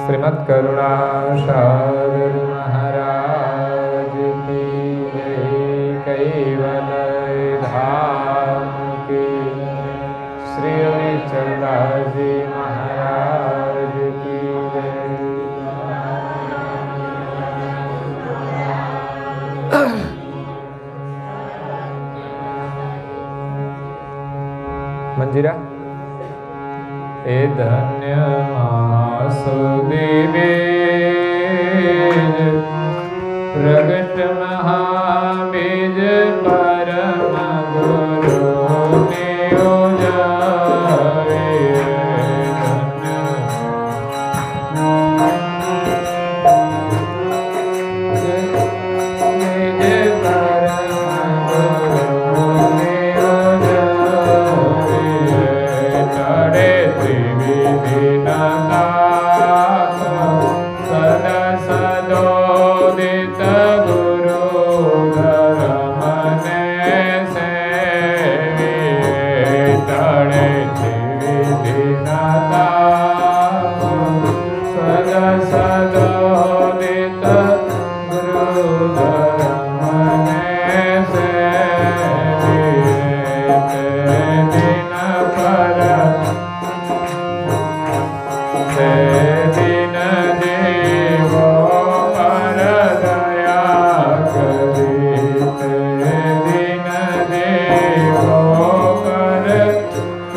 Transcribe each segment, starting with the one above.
श्रीमद् करुणासागर महाराज की जय। कैवल धाम की श्री हरिचंद्र जी महाराज की जय। मंजीरा ए धन्य महासुदेवे प्रगट महाबीज परम गुरु नियोजावे।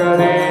Hare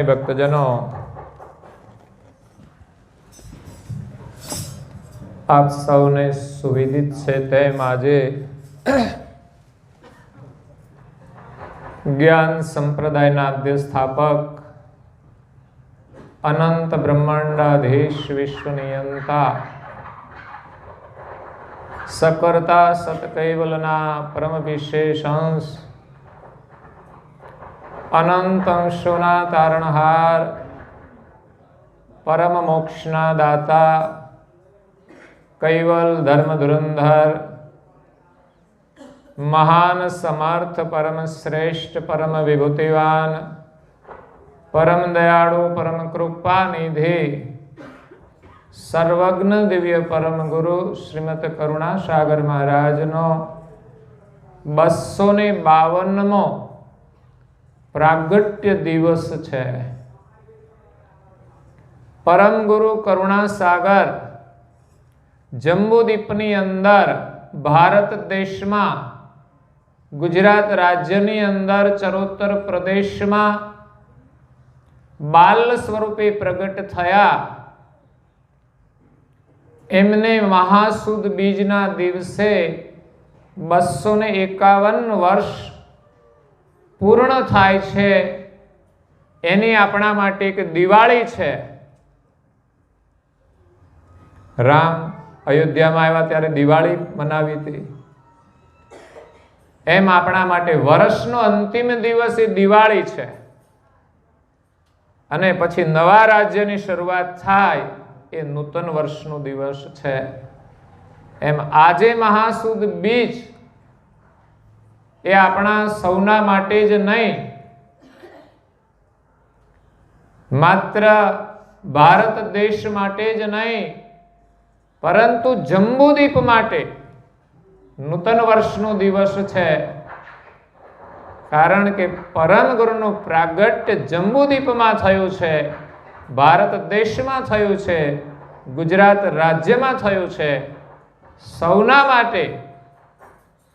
ભક્તજનો, આપ સૌને સુવિદિત છે તેમ આજે જ્ઞાન સંપ્રદાયના આદ્ય સ્થાપક, અનંત બ્રહ્માંડાધીશ, વિશ્વનિયંતા, સકર્તા સતકૈવલના પરમ વિશેષ અંશ, અનંત અંશોના તારણહાર, પરમ મોક્ષના દાતા, કૈવલ ધર્મ ધુરંધર, મહાન સમર્થ, પરમ શ્રેષ્ઠ, પરમ વિભૂતિવાન, પરમ દયાળુ, પરમ કૃપાનિધિ, સર્વજ્ઞ દિવ્ય પરમ ગુરુ શ્રીમદ કરુણાસાગર મહારાજનો 252મો પ્રાગટ્ય દિવસ છે. પરમ ગુરુ કરુણાસાગર જંબુદીપની અંદર, ભારત દેશમાં, ગુજરાત રાજ્યની અંદર, ચરોતર પ્રદેશમાં બાલ સ્વરૂપે પ્રગટ થયા. એમને મહાસુદ બીજના દિવસે 251 વર્ષ પૂર્ણ થાય છે. એની આપણા માટે એક દિવાળી છે. રામ અયોધ્યામાં આવ્યા ત્યારે દિવાળી મનાવી હતી. એમ આપણા માટે વર્ષનો અંતિમ દિવસ એ દિવાળી છે. અને પછી નવા રાજ્યની શરૂઆત થાય એ નૂતન વર્ષનો દિવસ છે. એમ આજે મહાસુદ બીજ એ આપણા સૌના માટે જ નહીં, માત્ર ભારત દેશ માટે જ નહીં, પરંતુ જંબુદીપ માટે નૂતન વર્ષનો દિવસ છે. કારણ કે પરમ ગુરુનું પ્રાગટ્ય જંબુદીપમાં થયું છે, ભારત દેશમાં થયું છે, ગુજરાત રાજ્યમાં થયું છે. સૌના માટે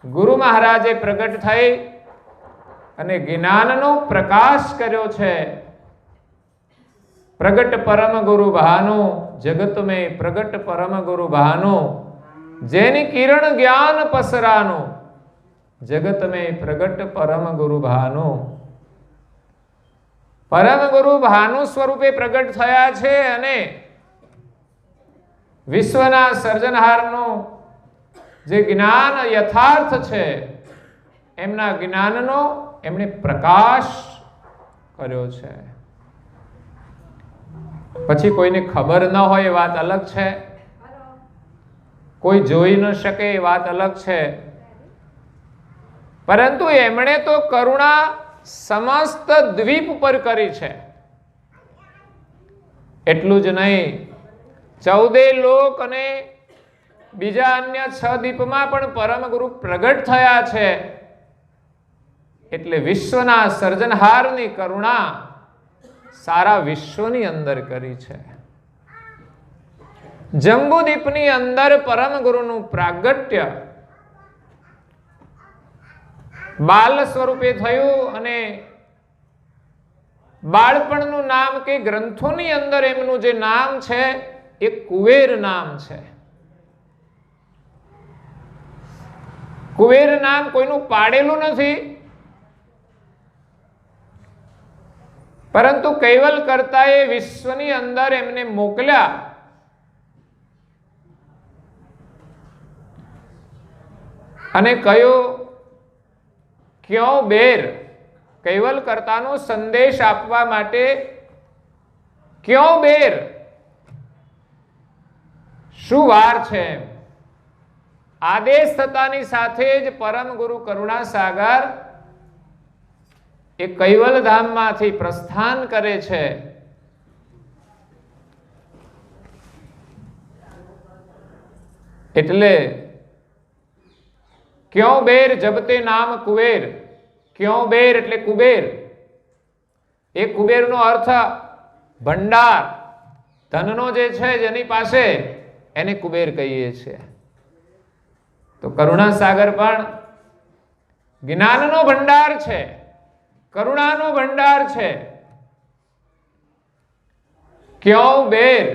ગુરુ મહારાજે પ્રગટ થઈ અને જ્ઞાનનો પ્રકાશ કર્યો છે. પ્રગટ પરમ ગુરુ ભાનુ, જગત મેં પ્રગટ પરમ ગુરુ ભાનુ, જેની કિરણ જ્ઞાન પસરાનું, જગત મેં પ્રગટ પરમ ગુરુ ભાનુ. પરમ ગુરુ ભાનુ સ્વરૂપે પ્રગટ થયા છે અને વિશ્વના સર્જનહારનું જે જ્ઞાન યથાર્થ છે, એમના જ્ઞાનનો એમણે પ્રકાશ કર્યો છે. પછી કોઈને ખબર ન હોય એ વાત અલગ છે, કોઈ જોઈ ન શકે એ વાત અલગ છે, પરંતુ એમણે તો કરુણા સમસ્ત દ્વીપ પર કરી છે. એટલું જ નહીં, 14 લોક અને બીજા અન્ય 6 દ્વીપમાં પણ પરમ ગુરુ પ્રગટ થયા છે. એટલે વિશ્વના સર્જનહારની કરુણા સારા વિશ્વની અંદર કરી છે. જંબુદીપની અંદર પરમ ગુરુનું પ્રાગટ્ય બાલ સ્વરૂપે થયું અને બાળપણનું નામ કે ગ્રંથોની અંદર એમનું જે નામ છે એ કુવેર નામ છે. કુવેર નામ કોઈનું પાડેલું નથી, પરંતુ કૈવલ કર્તાએ વિશ્વની અંદર એમને મોકલ્યા. અને કયો ક્યો બેર, કૈવલ કર્તાનો સંદેશ આપવા માટે ક્યો બેર, શું વાર છે. આદેશ થતાની સાથે જ પરમ ગુરુ કરુણાસાગર એ કૈવલ ધામમાંથી પ્રસ્થાન કરે છે. એટલે ક્યો બેર જબતે નામ કુબેર, ક્યો બેર એટલે કુબેર. એ કુબેરનો અર્થ ભંડાર, ધનનો જે છે જેની પાસે, એને કુબેર કહીએ છીએ. તો કરુણાસાગર પણ જ્ઞાનનો ભંડાર છે, કરુણાનો ભંડાર છે. ક્યો બેર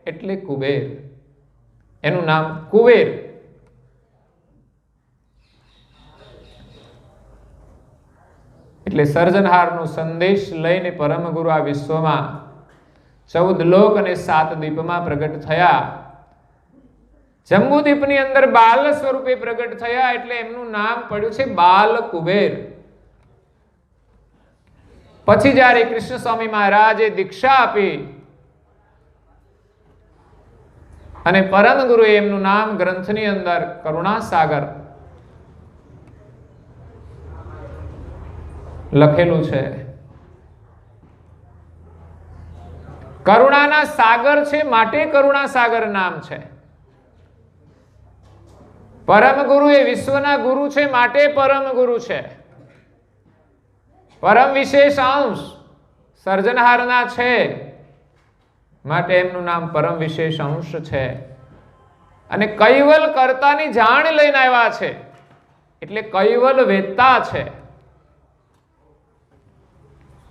એટલે કુબેર, એનું નામ કુબેર. એટલે સર્જનહારનો સંદેશ લઈને પરમ ગુરુ આ વિશ્વમાં 14 લોક અને 7 દીપમાં પ્રગટ થયા. જંબુદીપની અંદર બાલ સ્વરૂપે પ્રગટ થયા એટલે એમનું નામ પડ્યું છે બાલ કુબેર. પછી જ્યારે કૃષ્ણ સ્વામી મહારાજે દીક્ષા આપી અને પરમ ગુરુએ એમનું નામ ગ્રંથની અંદર કરુણાસાગર લખેલું છે. કરુણાના સાગર છે માટે કરુણાસાગર નામ છે. પરમ ગુરુ એ વિશ્વના ગુરુ છે માટે પરમ ગુરુ છે. પરમ વિશેષ અંશ સર્જનહારના છે માટે એમનું નામ પરમ વિશેષ અંશ છે. અને કૈવલ કર્તાની જાણ લઈને આવ્યા છે એટલે કૈવલ વેતા છે.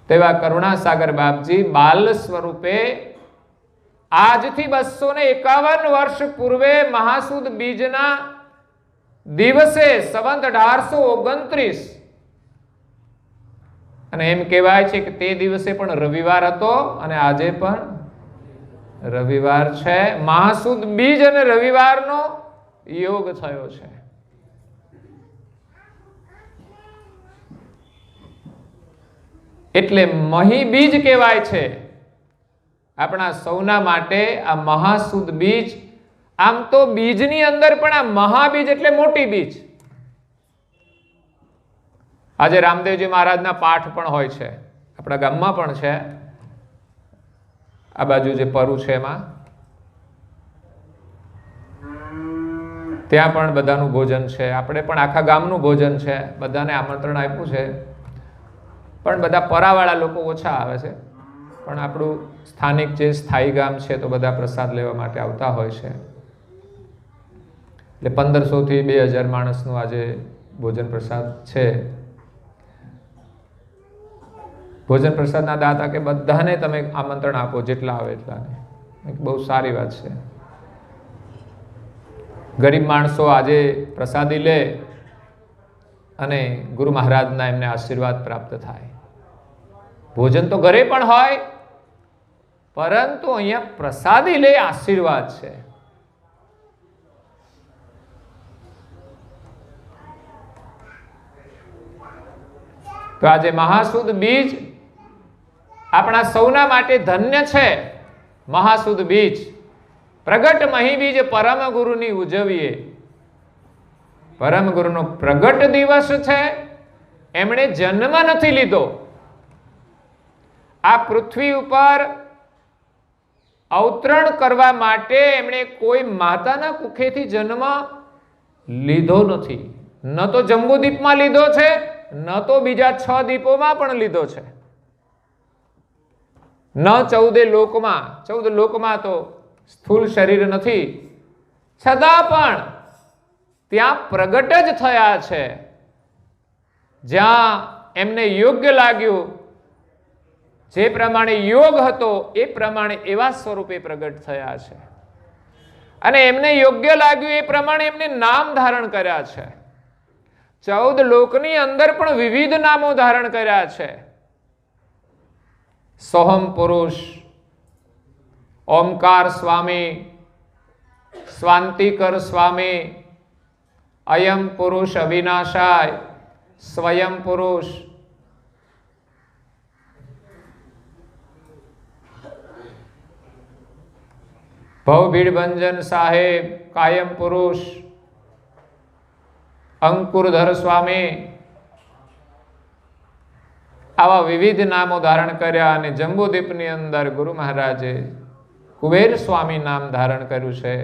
તેવા કરુણાસાગર બાપજી બાલ સ્વરૂપે આજથી 251 વર્ષ પૂર્વે મહાસુદ બીજના દિવસે સંવત 1829 અને એમ કહેવાય છે કે તે દિવસે પણ રવિવાર હતો અને આજે પણ રવિવાર છે. મહાસુદ બીજ અને રવિવારનો યોગ થયો છે. એટલે મહી બીજ કહેવાય છે આપણા સૌના માટે આ મહાસુદ બીજ. આમ તો બીજની અંદર પણ આ મહાબીજ એટલે મોટી બીજ. આજે રામદેવજી મહારાજના પાઠ પણ હોય છે, આપણા ગામમાં પણ છે. આ બાજુ જે પરું છે એમાં ત્યાં પણ બધાનું ભોજન છે. આપણે પણ આખા ગામનું ભોજન છે, બધાને આમંત્રણ આપ્યું છે. પણ બધા પરાવાળા લોકો ઓછા આવે છે. પણ આપણું સ્થાનિક જે સ્થાયી ગામ છે તો બધા પ્રસાદ લેવા માટે આવતા હોય છે. એટલે 1500 થી 2000 માણસનું આજે ભોજન પ્રસાદ છે. ભોજન પ્રસાદના દાતા કે બધાને તમે આમંત્રણ આપો, જેટલા આવે એટલાને. એક બહુ સારી વાત છે. ગરીબ માણસો આજે પ્રસાદી લે અને ગુરુ મહારાજના એમને આશીર્વાદ પ્રાપ્ત થાય. ભોજન તો ઘરે પણ હોય, પરંતુ અહીંયા પ્રસાદી લે આશીર્વાદ છે. તો આજે મહાસુદ બીજ આપણા સૌના માટે ધન્ય છે. મહાસુદ બીજ પ્રગટ મહી બીજ પરમ ગુરુની ઉજવીએ. પરમ ગુરુનો પ્રગટ દિવસ છે. એમણે જન્મ નથી લીધો. આ પૃથ્વી ઉપર અવતરણ કરવા માટે એમણે કોઈ માતાના કુખેથી જન્મ લીધો નથી. ન તો જંબુદીપમાં લીધો છે, ન તો બીજા 6 દીપોમાં પણ લીધો છે, ન 14 લોકમાં. 14 લોકમાં તો સ્થૂલ શરીર નથી, છતાં પણ ત્યાં પ્રગટ જ થયા છે. જ્યાં એમને યોગ્ય લાગ્યું, જે પ્રમાણે યોગ હતો એ પ્રમાણે એવા સ્વરૂપે પ્રગટ થયા છે. અને એમને યોગ્ય લાગ્યું એ પ્રમાણે એમને નામ ધારણ કર્યા છે. 14 લોકની અંદર પણ વિવિધ નામો ધારણ કર્યા છે. સોહમ પુરુષ, ઓમકાર સ્વામી, સ્વાંતિકર સ્વામી, અયમ પુરુષ અવિનાશાય, સ્વયં પુરુષ, ભવભીડભંજન સાહેબ, કાયમ પુરુષ, અંકુરધર સ્વામી, આવા વિવિધ નામો ધારણ કર્યા. અને જંબુદીપની અંદર ગુરુ મહારાજે કુબેર સ્વામી નામ ધારણ કર્યું છે.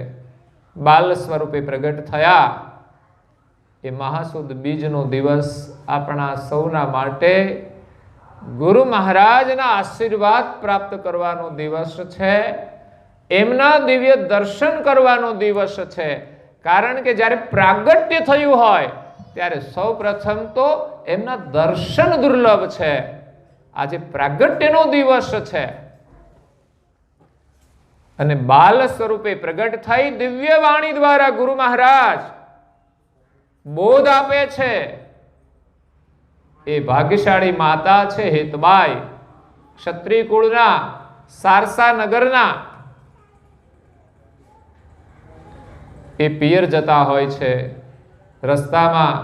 બાલ સ્વરૂપે પ્રગટ થયા. એ મહાસુદ બીજનો દિવસ આપણા સૌના માટે ગુરુ મહારાજના આશીર્વાદ પ્રાપ્ત કરવાનો દિવસ છે. એમના દિવ્ય દર્શન કરવાનો દિવસ છે. કારણ કે જ્યારે પ્રાગટ્ય થયું હોય ત્યારે સૌ પ્રથમ તો એમના દર્શન દુર્લભ છે. આજે પ્રાગટ્યનો દિવસ છે. અને બાલ સ્વરૂપે પ્રગટ થઈ દિવ્ય વાણી દ્વારા ગુરુ મહારાજ બોધ આપે છે. એ ભાગ્યશાળી માતા છે હેતબાઈ, ક્ષત્રિય કુળના, સારસા નગરના. એ પિયર જતા હોય છે, રસ્તામાં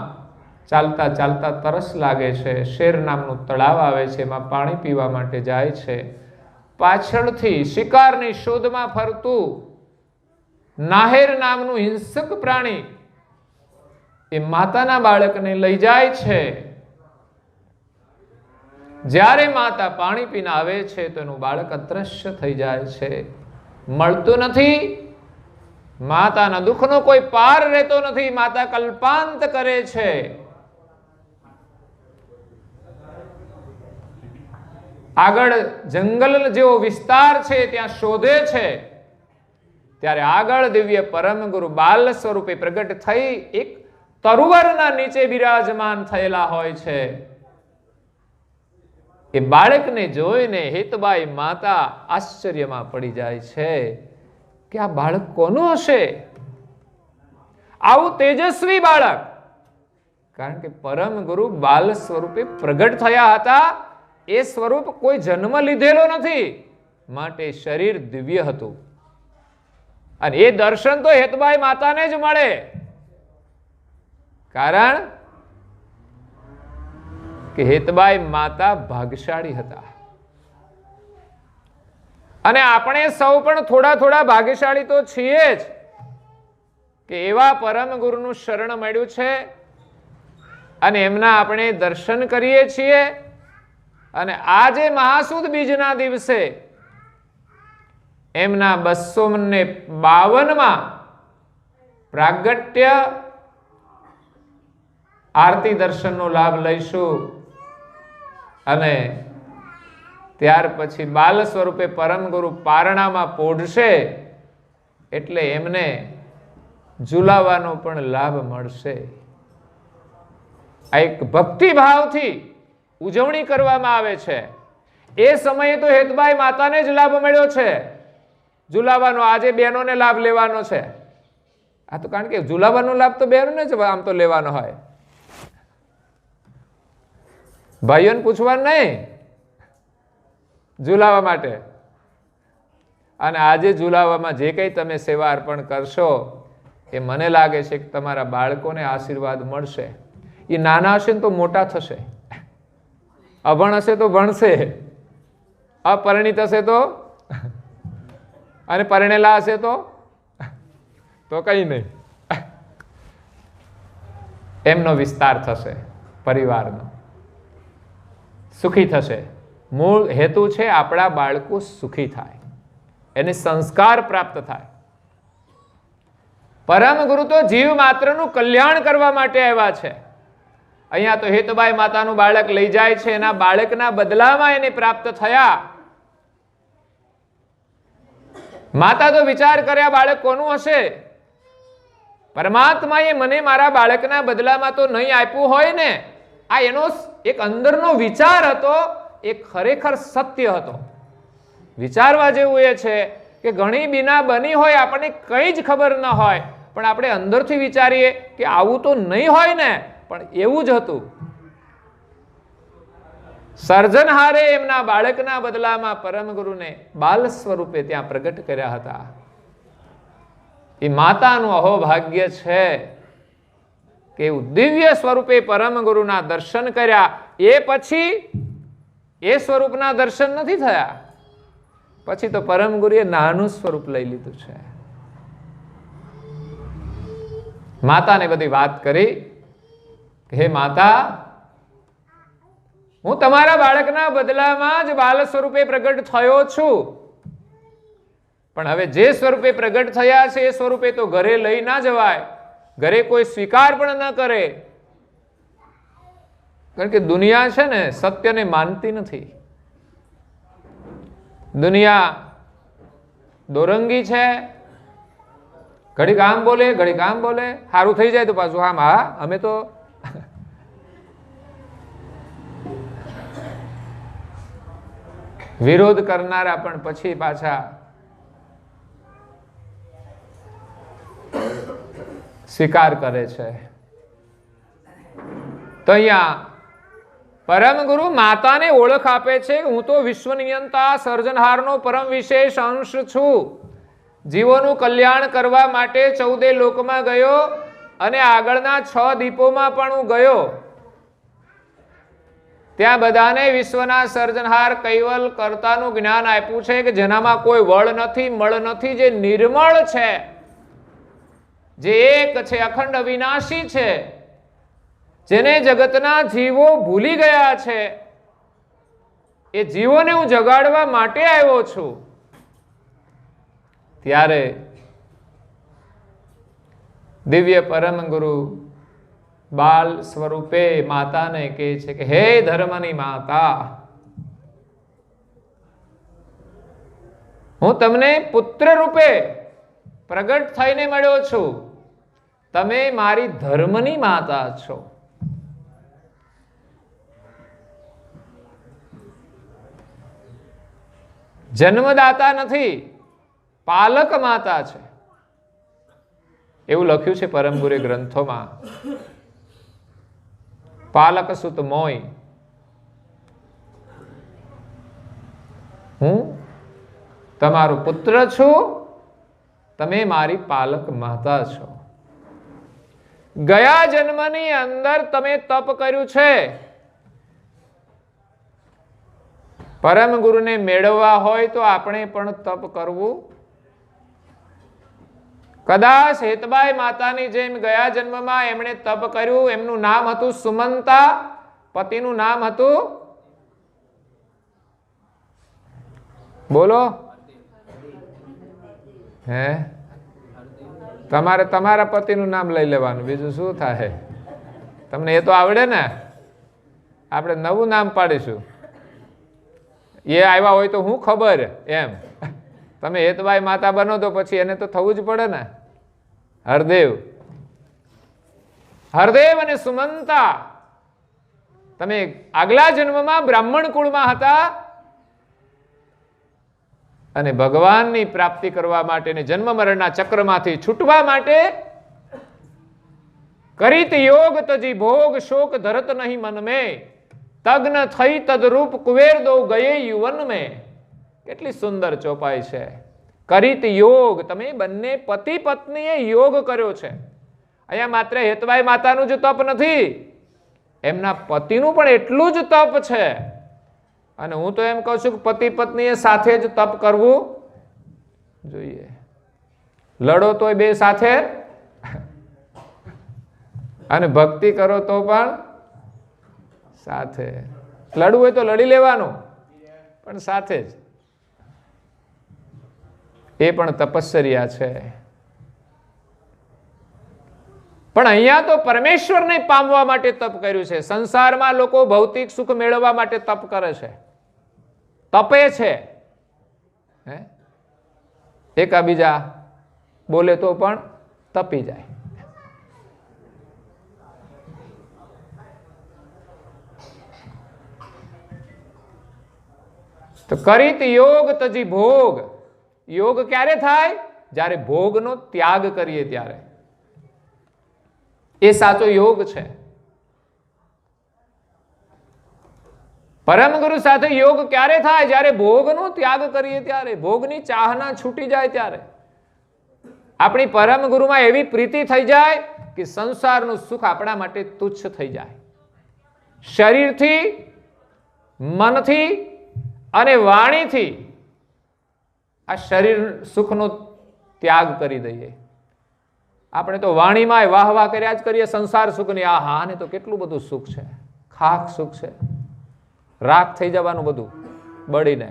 ચાલતા ચાલતા તરસ લાગે છે, શેર નામનું તળાવ આવે છે, એમાં પાણી પીવા માટે જાય છે. પાછળથી શિકારની શોધમાં ફરતું નાહેર નામનું હિંસક પ્રાણી એ માતાના બાળકને લઈ જાય છે. જ્યારે માતા પાણી પીને આવે છે તો એનું બાળક અદ્રશ્ય થઈ જાય છે, મળતું નથી. માતાના દુઃખનો કોઈ પાર રહેતો નથી. માતા કલ્પાંત કરે છે. આગળ જંગલ જેવો વિસ્તાર છે ત્યાં શોધે છે. ત્યારે આગળ દિવ્ય પરમ ગુરુ બાલ સ્વરૂપે પ્રગટ થઈ એક તરુવરના નીચે બિરાજમાન થયેલા હોય છે. એ બાળકને જોઈને હેતબાઈ માતા આશ્ચર્યમાં પડી જાય છે કે આ બાળક કોનું હશે? આવું તેજસ્વી બાળક. કારણ કે પરમ ગુરુ બાલ સ્વરૂપે પ્રગટ થયા હતા. એ સ્વરૂપ કોઈ જન્મ લીધેલો નથી, માટે શરીર દિવ્ય હતું. અને એ દર્શન તો હેતબાઈ માતાને જ મળે. કારણ કે હેતબાઈ માતા ભાગ્યશાળી હતા. અને આપણે સૌ પણ થોડા થોડા ભાગ્યશાળી તો છીએ જ કે એવા પરમ ગુરુનું શરણ મળ્યું છે અને એમના આપણે દર્શન કરીએ છીએ. અને આજે મહાસુદ બીજના દિવસે એમના 252માં પ્રાગટ્ય આરતી દર્શનનો લાભ લઈશું. અને ત્યાર પછી બાલ સ્વરૂપે પરમ ગુરુ પારણામાં પોઢશે એટલે એમને ઝુલાવાનો પણ લાભ મળશે. આ એક ભક્તિભાવથી ઉજવણી કરવામાં આવે છે. એ સમયે તો હેતબાઈ માતાને જ લાભ મળ્યો છે ઝુલાવાનો. આજે બહેનોને લાભ લેવાનો છે. આ તો કારણ કે ઝુલાવાનો લાભ તો બહેનોને જ આમ તો લેવાનો હોય, ભાઈઓને પૂછવાનું નહીં ઝુલાવા માટે. અને આજે ઝુલાવામાં જે કંઈ તમે સેવા અર્પણ કરશો એ મને લાગે છે કે તમારા બાળકોને આશીર્વાદ મળશે. એ નાના હશે ને તો મોટા થશે, અભણ હશે તો ભણશે, અપરિણિત હશે તો, અને પરિણેલા હશે તો કઈ નહીં. એમનો વિસ્તાર થશે, પરિવારનો સુખી થશે. મૂળ હેતુ છે આપણા બાળકો સુખી થાય, એને સંસ્કાર પ્રાપ્ત થાય. પરમ ગુરુ તો જીવ માત્રનું કલ્યાણ કરવા માટે આવ્યા છે. અહીંયા તો હેતબાઈ માતાનું બાળક લઈ જાય છે, એના બાળકના બદલામાં એને પ્રાપ્ત થયા. માતા તો વિચાર કર્યા બાળક કોનું હશે? પરમાત્માએ મને મારા બાળકના બદલામાં તો નહીં આપ્યું હોય ને. આ એનો એક અંદરનો વિચાર હતો, એ ખરેખર સત્ય હતો. વિચારવા જેવું એ છે કે ઘણી બીના બની હોય, આપણને કંઈ જ ખબર ન હોય, પણ આપણે અંદરથી વિચારીએ કે આવું તો નહીં હોય ને, પણ એવું જ હતું. સર્જનહારે એમના બાળકના બદલામાં પરમ ગુરુને બાલ સ્વરૂપે ત્યાં પ્રગટ કર્યા હતા. એ માતાનું અહોભાગ્ય છે કે એવું દિવ્ય સ્વરૂપે પરમ ગુરુના દર્શન કર્યા. એ પછી એ સ્વરૂપના દર્શન નથી થયા. પછી તો પરમ ગુરુએ નાનું સ્વરૂપ લઈ લીધું છે. માતાને બધી વાત કરી, હે માતા, હું તમારા બાળકના બદલામાં જ બાલ સ્વરૂપે પ્રગટ થયો છું, પણ હવે જે સ્વરૂપે પ્રગટ થયા છે એ સ્વરૂપે તો ઘરે લઈ ના જવાય, ઘરે કોઈ સ્વીકાર પણ ન કરે. કારણ કે દુનિયા છે ને સત્યને માનતી નથી. દુનિયા દોરંગી છે. ઘડીક આમ બોલે, ઘડીક આમ બોલે, સારું થઈ જાય તો પાછું આમ, હા અમે તો વિરોધ કરનારા પણ પછી પાછા સ્વીકાર કરે છે. તો અહીંયા પરમ ગુરુ માતાને ઓળખ આપે છે કે હું તો વિશ્વ નિયંતા સર્જનહારનો પરમ વિશેષ અંશ છું. જીવોનું કલ્યાણ કરવા માટે 14 લોકમાં ગયો અને આગળના 6 દીપોમાં પણ હું ગયો. ત્યાં બધાને વિશ્વના સર્જનહાર કૈવલ કર્તાનું જ્ઞાન આપ્યું છે કે જેનામાં કોઈ વળ નથી, મળ નથી, જે નિર્મળ છે, જે એક છે, અખંડ અવિનાશી છે, જેને જગતના જીવો ભૂલી ગયા છે, એ જીવોને હું જગાડવા માટે આવ્યો છું. ત્યારે દિવ્ય પરમ ગુરુ બાલ સ્વરૂપે માતાને કહે છે કે હે ધર્મની માતા, હું તમને પુત્ર રૂપે પ્રગટ થઈને મળ્યો છું. તમે મારી ધર્મની માતા છો. જન્મદાતા નથી, પાલક માતા છે, એવું લખ્યું છે પરમ ગુરુ ગ્રંથોમાં. પાલક સુત મોય, હું તમારો પુત્ર છું, તમે મારી પાલક માતા છો. ગયા જન્મની અંદર તમે તપ કર્યું છે. પરમ ગુરુને મેળવવા હોય તો આપણે પણ તપ કરવું. કદાચ હેતબાઈ માતાની જેમ ગયા જન્મમાં એમણે તપ કર્યું. એમનું નામ હતું સુમંતા, પતિનું નામ હતું, બોલો, હે, તમારે તમારા પતિનું નામ લઈ લેવાનું, બીજું શું થાય? તમને એ તો આવડે ને. આપણે નવું નામ પાડીશું. એ આવ્યા હોય તો હું ખબર એમ. તમે હેતબાઈ માતા બનો તો પછી એને તો થવું જ પડે ને. હરદેવ, હરદેવ અને સુમંતા, તમે આગલા જન્મમાં બ્રાહ્મણ કુળમાં હતા અને ભગવાનની પ્રાપ્તિ કરવા માટે, જન્મ મરણના ચક્રમાંથી છૂટવા માટે કરીત યોગ તજી ભોગ શોક ધરત નહીં મન મેં, તગ્ન થઈ તદરૂપ કુવેર દો ગયે યુવન મેં. કેટલી સુંદર ચોપાઈ છે. કરીત યોગ, તમે બંને પતિ પત્નીએ યોગ કર્યો છે. અહીંયા માત્ર હેતબાઈ માતાનું જ તપ નથી, એમના પતિનું પણ એટલું જ તપ છે. અને હું તો એમ કહું છું કે પતિ પત્નીએ સાથે જ તપ કરવું જોઈએ. લડો તોય બે સાથે, અને ભક્તિ કરો તો પણ સાથે. લડવું હોય તો લડી લેવાનું, પણ સાથે જ. એ પણ તપશ્ચર્યા છે. પણ અહીંયા તો પરમેશ્વરને પામવા માટે તપ કર્યું છે. સંસારમાં લોકો ભૌતિક સુખ મેળવવા માટે તપ કરે છે, તપે છે, એકાબીજા બોલે તો પણ તપી જાય. તો કરીત યોગ તજી ભોગ. યોગ ક્યારે થાય? જ્યારે ભોગનો ત્યાગ કરીએ ત્યારે. એ સાચો યોગ છે. પરમ ગુરુ સાથે યોગ ક્યારે થાય? જ્યારે ભોગનો ત્યાગ કરીએ ત્યારે, ભોગની ચાહના છૂટી જાય ત્યારે. આપણી પરમ ગુરુમાં એવી પ્રીતિ થઈ જાય કે સંસારનું સુખ આપણા માટે તુચ્છ થઈ જાય. શરીરથી, મનથી અને વાણીથી આ શરીર સુખનો ત્યાગ કરી દઈએ. આપણે તો વાણીમાં વાહ વાહ કર્યા જ કરીએ સંસાર સુખની. આહા, આને તો કેટલું બધું સુખ છે, ખાક સુખ છે. રાખ થઈ જવાનું બધું બળીને.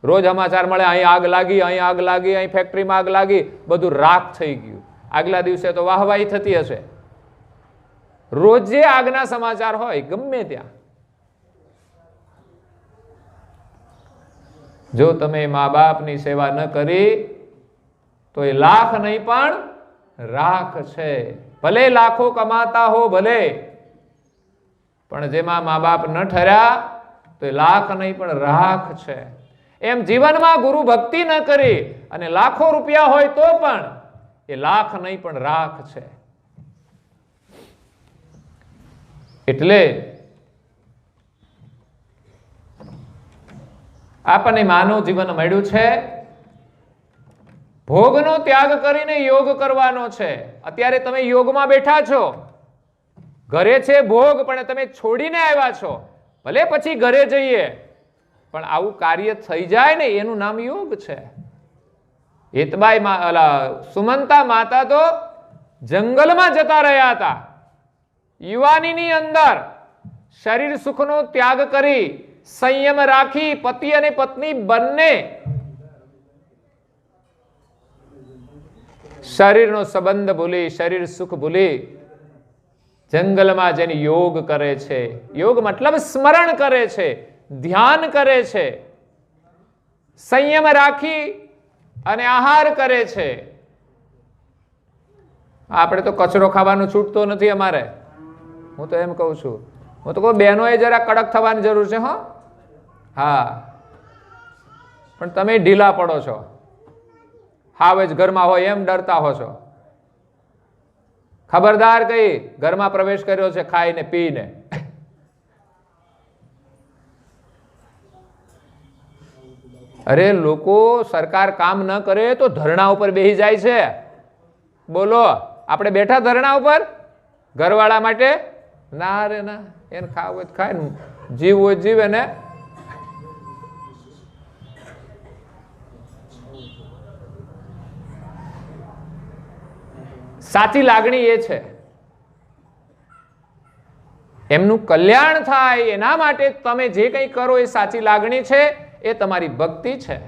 રોજ સમાચાર મળે, અહીં આગ લાગી, અહીં આગ લાગી, અહીં ફેક્ટરીમાં આગ લાગી, બધું રાખ થઈ ગયું. આગલા દિવસે તો વાહવાહી થતી હશે. રોજે આગના સમાચાર હોય ગમે ત્યાં. જો તમે મા બાપની સેવા ન કરી તો એ લાખ નહીં પણ રાખ છે. ભલે લાખો કમાતા હો ભલે, પણ જેમાં મા બાપ ન ઠર્યા તો એ લાખ નહીં પણ રાખ છે. એમ જીવનમાં ગુરુ ભક્તિ ન કરી અને લાખો રૂપિયા હોય તો પણ એ લાખ નહીં પણ રાખ છે. એટલે આપણને માનવ જીવન મળ્યું છે, ભોગનો ત્યાગ કરીને યોગ કરવાનો છે. અત્યારે તમે યોગમાં બેઠા છો, ઘરે છે ભોગ, પણ તમે છોડીને આવ્યા છો. ભલે પછી ઘરે જઈએ, પણ આવું કાર્ય થઈ જાય ને એનું નામ યોગ છે. હેતબાઈ સુમંતા માતા તો જંગલમાં જતા રહ્યા હતા. યુવાનીની અંદર શરીર સુખનો ત્યાગ કરી સંયમ રાખી પતિ અને પત્ની બંને શરીરનો સંબંધ ભૂલી, શરીર સુખ ભૂલી જંગલમાં જઈને યોગ કરે છે. યોગ મતલબ સ્મરણ કરે છે, ધ્યાન કરે છે, સંયમ રાખી અને આહાર કરે છે. આપણે તો કચરો ખાવાનું છૂટતો નથી અમારે. હું તો એમ કહું છું, હું તો કહું બહેનોએ જરા કડક થવાની જરૂર છે. હા, પણ તમે ઢીલા પડો છો. હાવ જ ઘરમાં હોય એમ ડરતા હો છો. ખબરદાર, કઈ ઘરમાં પ્રવેશ કર્યો છે ખાઈને પીને. અરે લોકો સરકાર કામ ન કરે તો ધરણા ઉપર બેસી જાય છે. બોલો, આપણે બેઠા ધરણા ઉપર ઘરવાળા માટે? ના રે ના, એને ખાવું હોય ખાય ને, જીવ હોય જીવે ને. સાચી લાગણી એ છે, એમનું કલ્યાણ થાય એના માટે તમે જે કંઈ કરો એ સાચી લાગણી છે, એ તમારી ભક્તિ છે.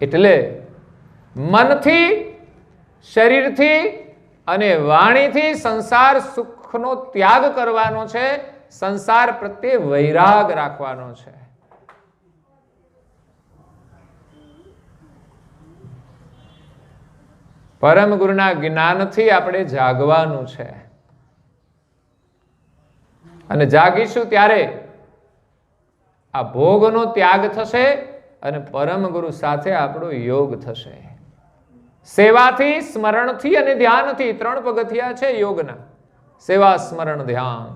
એટલે મનથી, શરીરથી અને વાણીથી સંસાર સુખનો ત્યાગ કરવાનો છે, સંસાર પ્રત્યે વૈરાગ રાખવાનો છે. પરમ ગુરુના જ્ઞાનથી આપણે જાગવાનું છે, અને જાગીશું ત્યારે આ ભોગનો ત્યાગ થશે અને પરમ ગુરુ સાથે આપણો યોગ થશે. સેવાથી, સ્મરણથી અને ધ્યાનથી 3 પગથિયા છે યોગના. સેવા, સ્મરણ, ધ્યાન.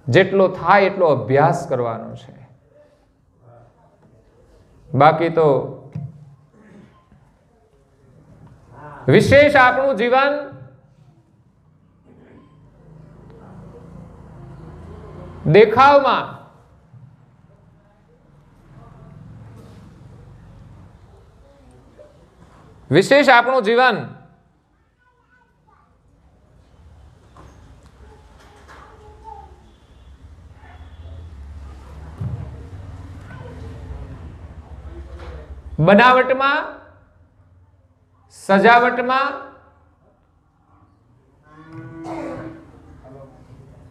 જેટલો થાય એટલો અભ્યાસ કરવાનો છે. બાકી તો વિશેષ આપણું જીવન દેખાવમાં, વિશેષ આપણું જીવન બનાવટમાં, સજાવટમાં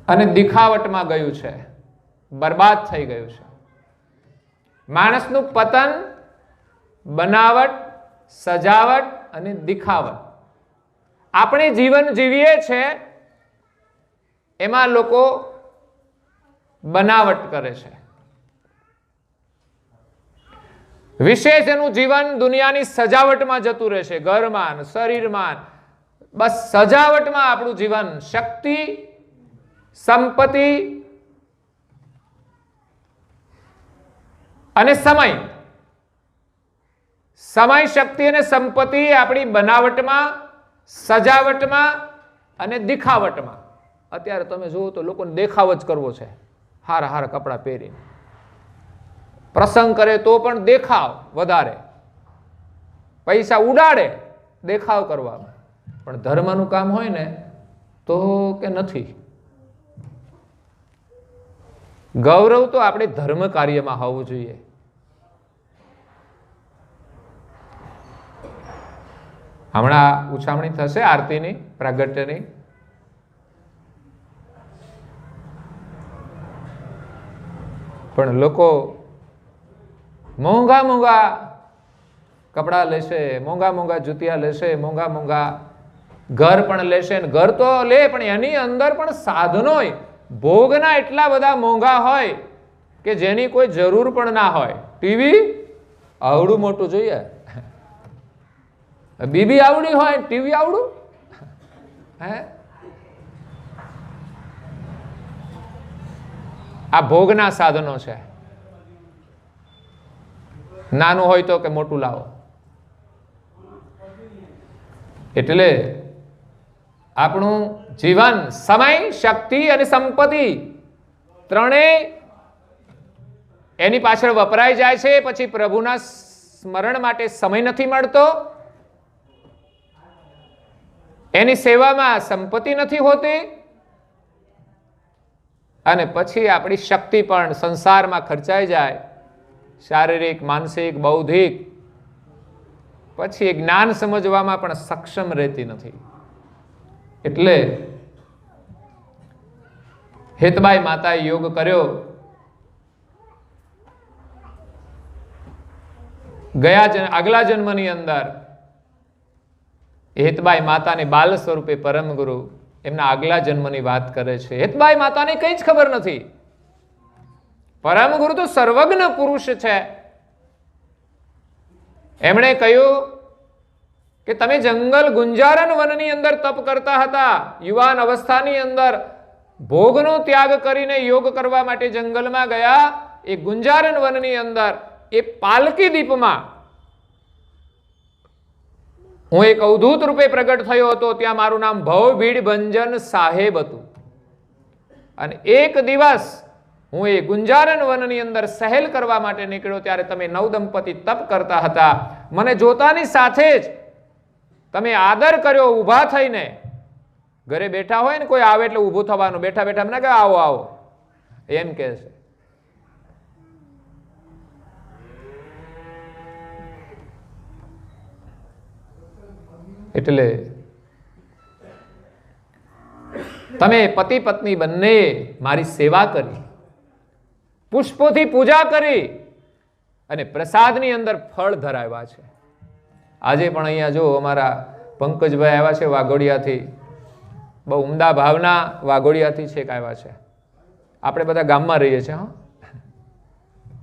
અને દિખાવટમાં ગયું છે, બરબાદ થઈ ગયું છે. માણસનું પતન બનાવટ, સજાવટ અને દિખાવટ. આપણે જીવન જીવીએ છે એમાં લોકો બનાવટ કરે છે. વિશેષ એનું જીવન દુનિયાની સજાવટમાં જતું રહેશે, ઘરમાં, શરીરમાં, બસ સજાવટમાં આપણું જીવન. શક્તિ, સંપત્તિ અને સમય, શક્તિ અને સંપત્તિ આપણી બનાવટમાં, સજાવટમાં અને દિખાવટમાં. અત્યારે તમે જુઓ તો લોકોને દેખાવ જ કરવો છે, હારા હારા કપડાં પહેરીને. પ્રસંગ કરે તો પણ દેખાવ વધારે, પૈસા ઉડાડે દેખાવ કરવામાં. પણ ધર્મનું કામ હોય ને તો કે નથી. ગૌરવ તો આપણે ધર્મ કાર્યમાં હોવું જોઈએ. હમણાં ઉછામણી થશે આરતીની, પ્રાગટ્યની. પણ લોકો મોંઘા મોંઘા કપડાં લેશે, મોંઘા મોંઘા જુતિયા લેશે, મોંઘા મોંઘા ઘર પણ લેશે. ઘર તો લે, પણ એની અંદર પણ સાધનો ભોગના એટલા બધા મોંઘા હોય કે જેની કોઈ જરૂર પણ ના હોય. ટીવી આવડું મોટું જોઈએ, બીબી આવડી હોય, ટીવી આવડું. હે? આ ભોગના સાધનો છે. નાનું હોય તો કે મોટું લાવો. એટલે આપણું જીવન, સમય, શક્તિ અને સંપત્તિ ત્રણેય એની પાછળ વપરાઈ જાય છે. પછી પ્રભુના સ્મરણ માટે સમય નથી મળતો, એની સેવામાં સંપત્તિ નથી હોતી, અને પછી આપણી શક્તિ પણ સંસારમાં ખર્ચાઈ જાય, શારીરિક, માનસિક, બૌદ્ધિક. પછી એ જ્ઞાન સમજવામાં પણ સક્ષમ રહેતી નથી. એટલે હેતબાઈ માતાએ યોગ કર્યો. આગલા જન્મની અંદર હેતબાઈ માતાને બાલ સ્વરૂપે પરમ ગુરુ એમના આગલા જન્મની વાત કરે છે. હેતબાઈ માતાને કંઈ જ ખબર નથી. પરમ ગુરુ તો સર્વજ્ઞ પુરુષ છે. એમણે કહ્યું કે તમે જંગલ ગુંજારન વનની અંદર તપ કરતા હતા. યુવાન અવસ્થાની અંદર ભોગનો ત્યાગ કરીને યોગ કરવા માટે જંગલમાં ગયા. એ ગુંજારન વનની અંદર એ પાલકી દીપમાં હું એક અવધૂત રૂપે પ્રગટ થયો હતો. ત્યાં મારું નામ ભવભીડ ભંજન સાહેબ હતું. અને એક દિવસ હું એ ગુંજારન વનની અંદર સહેલ કરવા માટે નીકળ્યો ત્યારે તમે નવ દંપતી તપ કરતા હતા. મને જોતાની સાથે જ તમે આદર કર્યો. ઊભા થઈને, ઘરે બેઠા હોય ને કોઈ આવે એટલે ઊભું થવાનું, બેઠા બેઠા ના કે આવો આવો એમ કે છે. એટલે તમે પતિ પત્ની બંને મારી સેવા કરી, પુષ્પોથી પૂજા કરી અને પ્રસાદની અંદર ફળ ધરાવ્યા છે. આજે પણ અહીંયા જો અમારા પંકજભાઈ આવ્યા છે વાઘોડિયાથી, બહુ ઉમદા ભાવના વાઘોડિયાથી છેક આવ્યા છે. આપણે બધા ગામમાં રહીએ છીએ. હા,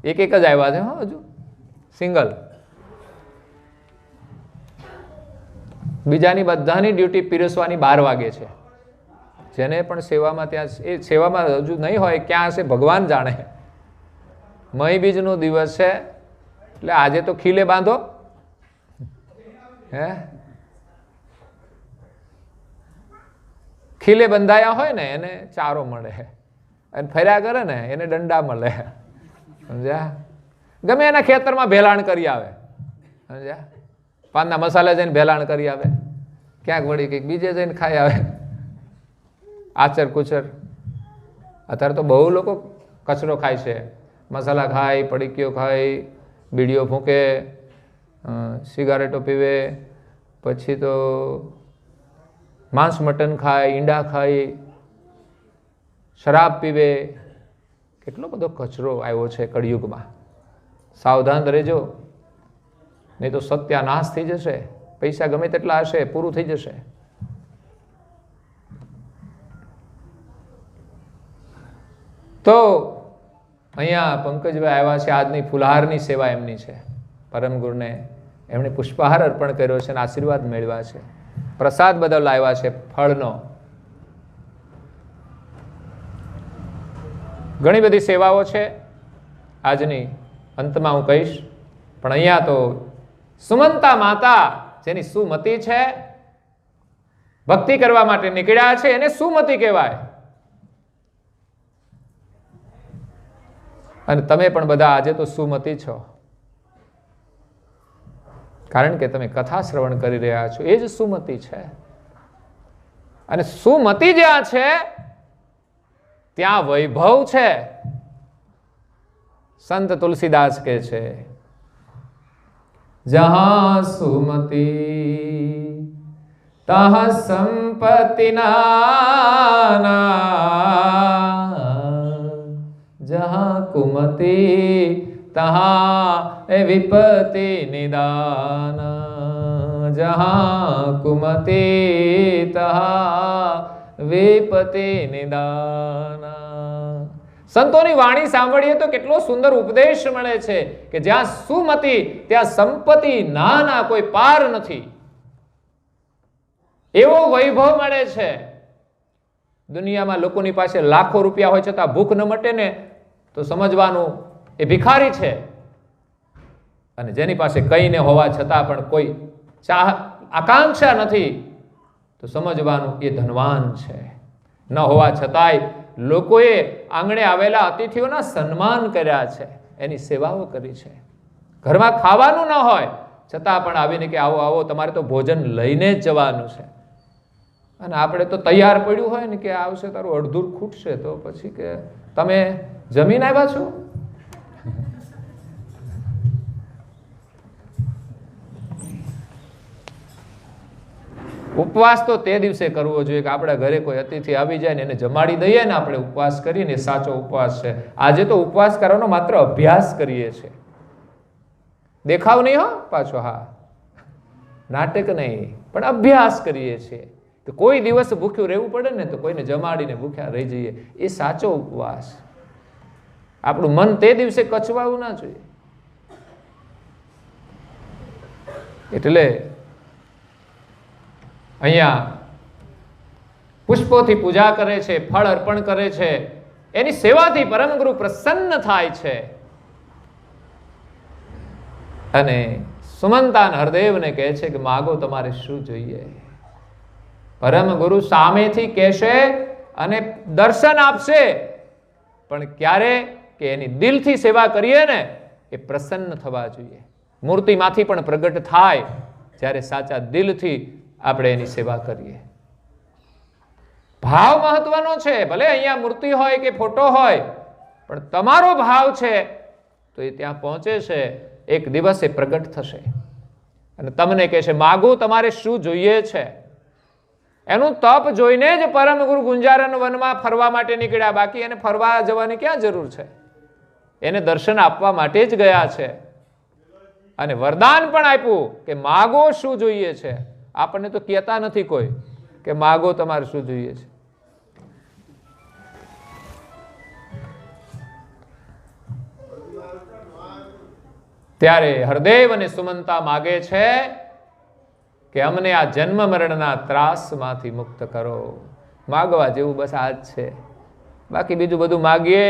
એક જ આવ્યા છે. હા, હજુ સિંગલ. બીજાની બધાની ડ્યુટી પીરસવાની 12 વાગે છે. જેને પણ સેવામાં ત્યાં એ સેવામાં હજુ નહીં હોય ક્યાં હશે ભગવાન જાણે. મહી બીજનો દિવસ છે એટલે આજે તો ખીલે બાંધો. હે, ખીલે બંધાયા હોય ને એને ચારો મળે, અને ફર્યા કરે ને એને દંડા મળે. સમજ્યા? ગમે એના ખેતરમાં ભેલાણ કરી આવે. સમજ્યા? પાનના મસાલા જઈને ભેલાણ કરી આવે, ક્યાંક વળી કંઈક બીજે જઈને ખાઈ આવે. આચર કુચર. અત્યારે તો બહુ લોકો કચરો ખાય છે. મસાલા ખાય, પડીકીઓ ખાય, બીડીઓ ફૂંકે, સિગારેટો પીવે, પછી તો માંસ મટન ખાય, ઈંડા ખાય, શરાબ પીવે. કેટલો બધો કચરો આવ્યો છે કળિયુગમાં. સાવધાન રહેજો, નહીં તો સત્યાનાશ થઈ જશે. પૈસા ગમે તેટલા હશે, પૂરું થઈ જશે. તો અહીંયા પંકજભાઈ આવ્યા છે. આજની ફુલહારની સેવા એમની છે. પરમ ગુરુને એમણે પુષ્પહાર અર્પણ કર્યો છે અને આશીર્વાદ મેળવ્યા છે. પ્રસાદ બદલ આવ્યા છે ફળનો. ઘણી બધી સેવાઓ છે આજની, અંતમાં હું કહીશ. પણ અહીંયા તો સુમંતા માતા જેની સુમતિ છે, ભક્તિ કરવા માટે નીકળ્યા છે, એને સુમતિ કહેવાય. અને તમે પણ બધા આજે તો સુમતિ છો, કારણ કે તમે કથા શ્રવણ કરી રહ્યા છો. એ જ સુમતિ છે. અને સુમતિ જ્યાં છે ત્યાં વૈભવ છે. સંત તુલસીદાસ કહે છે, જહાં સુમતિ તહ સંપત્તિ નાના, જહાં કુમતિ તહાં વિપત્તિ નિદાન, જહાં કુમતિ તહાં વિપત્તિ નિદાન. સંતોની વાણી સાંભળીએ તો કેટલો સુંદર ઉપદેશ મળે છે કે જ્યાં સુમતિ ત્યાં સંપત્તિ નાના, કોઈ પાર નથી. એવો વૈભવ મળે છે. દુનિયામાં લોકોની પાસે લાખો રૂપિયા હોય છતાં ભૂખ ન મટે ને તો સમજવાનું એ ભિખારી છે, અને જેની પાસે કંઈ ન હોવા છતાં પણ કોઈ આકાંક્ષા નથી તો સમજવાનું એ ધનવાન છે. ન હોવા છતાંય લોકોએ આંગણે આવેલા અતિથિઓના સન્માન કર્યા છે, એની સેવાઓ કરી છે. ઘરમાં ખાવાનું ન હોય છતાં પણ આવીને કે આવો આવો, તમારે તો ભોજન લઈને જ જવાનું છે. અને આપણે તો તૈયાર પડ્યું હોય ને કે આવશે તારું અડધું ખૂટશે, તો પછી કે તમે જમીન આવ્યા છો. ઉપવાસ તો તે દિવસે કરવો જોઈએ કે આપણા ઘરે કોઈ અતિથિ આવી જાય ને એને જમાડી દઈએ ને આપણે ઉપવાસ કરીને, સાચો ઉપવાસ છે. આજે તો ઉપવાસ કરવાનો માત્ર અભ્યાસ કરીએ છીએ. દેખાવ નહીં હો પાછો, હા, નાટક નહીં, પણ અભ્યાસ કરીએ છીએ કે કોઈ દિવસ ભૂખ્યું રહેવું પડે ને તો કોઈને જમાડીને ભૂખ્યા રહી જઈએ. એ સાચો ઉપવાસ. આપણું મન તે દિવસે કચવાવું ના જોઈએ. એટલે અહીંયા પુષ્પોથી પૂજા કરે છે, ફળ અર્પણ કરે છે, એની સેવાથી પરમ ગુરુ પ્રસન્ન થાય છે. અને સુમંતાન હરદેવને કહે છે કે માગો તમારે શું જોઈએ. પરમ ગુરુ સામેથી કહેશે અને દર્શન આપશે, પણ ક્યારે કે એની દિલથી સેવા કરીએ ને એ પ્રસન્ન થવા જોઈએ. મૂર્તિમાંથી પણ પ્રગટ થાય જ્યારે સાચા દિલથી આપણે એની સેવા કરીએ. ભાવ મહત્વનો છે. ભલે અહીંયા મૂર્તિ હોય કે ફોટો હોય, પણ તમારો ભાવ છે તો એ ત્યાં પહોંચે છે, એક દિવસ એ પ્રગટ થશે અને તમને કહેશે માગો તમારે શું જોઈએ છે. એનું તપ જોઈને જ પરમ ગુરુ ગુંજારન વનમાં ફરવા માટે નીકળ્યા, બાકી એને ફરવા જવાની ક્યાં જરૂર છે. એને દર્શન આપવા માટે જ ગયા છે અને વરદાન પણ આપ્યું કે માગો શું જોઈએ છે. આપણને તો કહેતા નથી કોઈ કે માગો તમારે શું જોઈએ છે. ત્યારે હરદેવ અને સુમંતા માગે છે કે અમને આ જન્મ મરણના ત્રાસમાંથી મુક્ત કરો. માગવા જેવું બસ આ જ છે. બાકી બીજું બધું માગીએ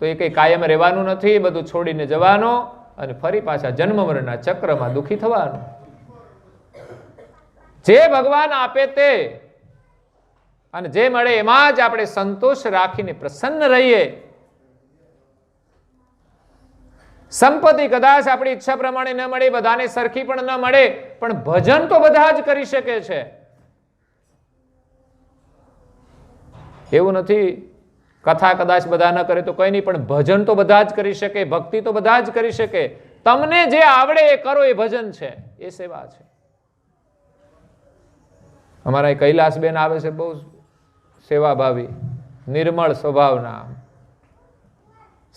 તો એ કંઈ કાયમ રહેવાનું નથી, બધું છોડીને જવાનું અને ફરી પાછા જન્મ મરણના ચક્રમાં દુઃખી થવાનું. જે ભગવાન આપે તે અને જે મળે એમાં જ આપણે સંતોષ રાખીને પ્રસન્ન રહીએ. સંપત્તિ કદાચ આપણી ઈચ્છા પ્રમાણે ન મળે, બધાને સરખી પણ ન મળે, પણ ભજન તો બધા જ કરી શકે છે. એવું નથી કથા કદાચ બધા ન કરે તો કંઈ નહીં, પણ ભજન તો બધા જ કરી શકે, ભક્તિ તો બધા જ કરી શકે. તમને જે આવડે એ કરો, એ ભજન છે, એ સેવા છે. અમારા કૈલાસબેન આવે છે, બહુ સેવાભાવી, નિર્મળ સ્વભાવના,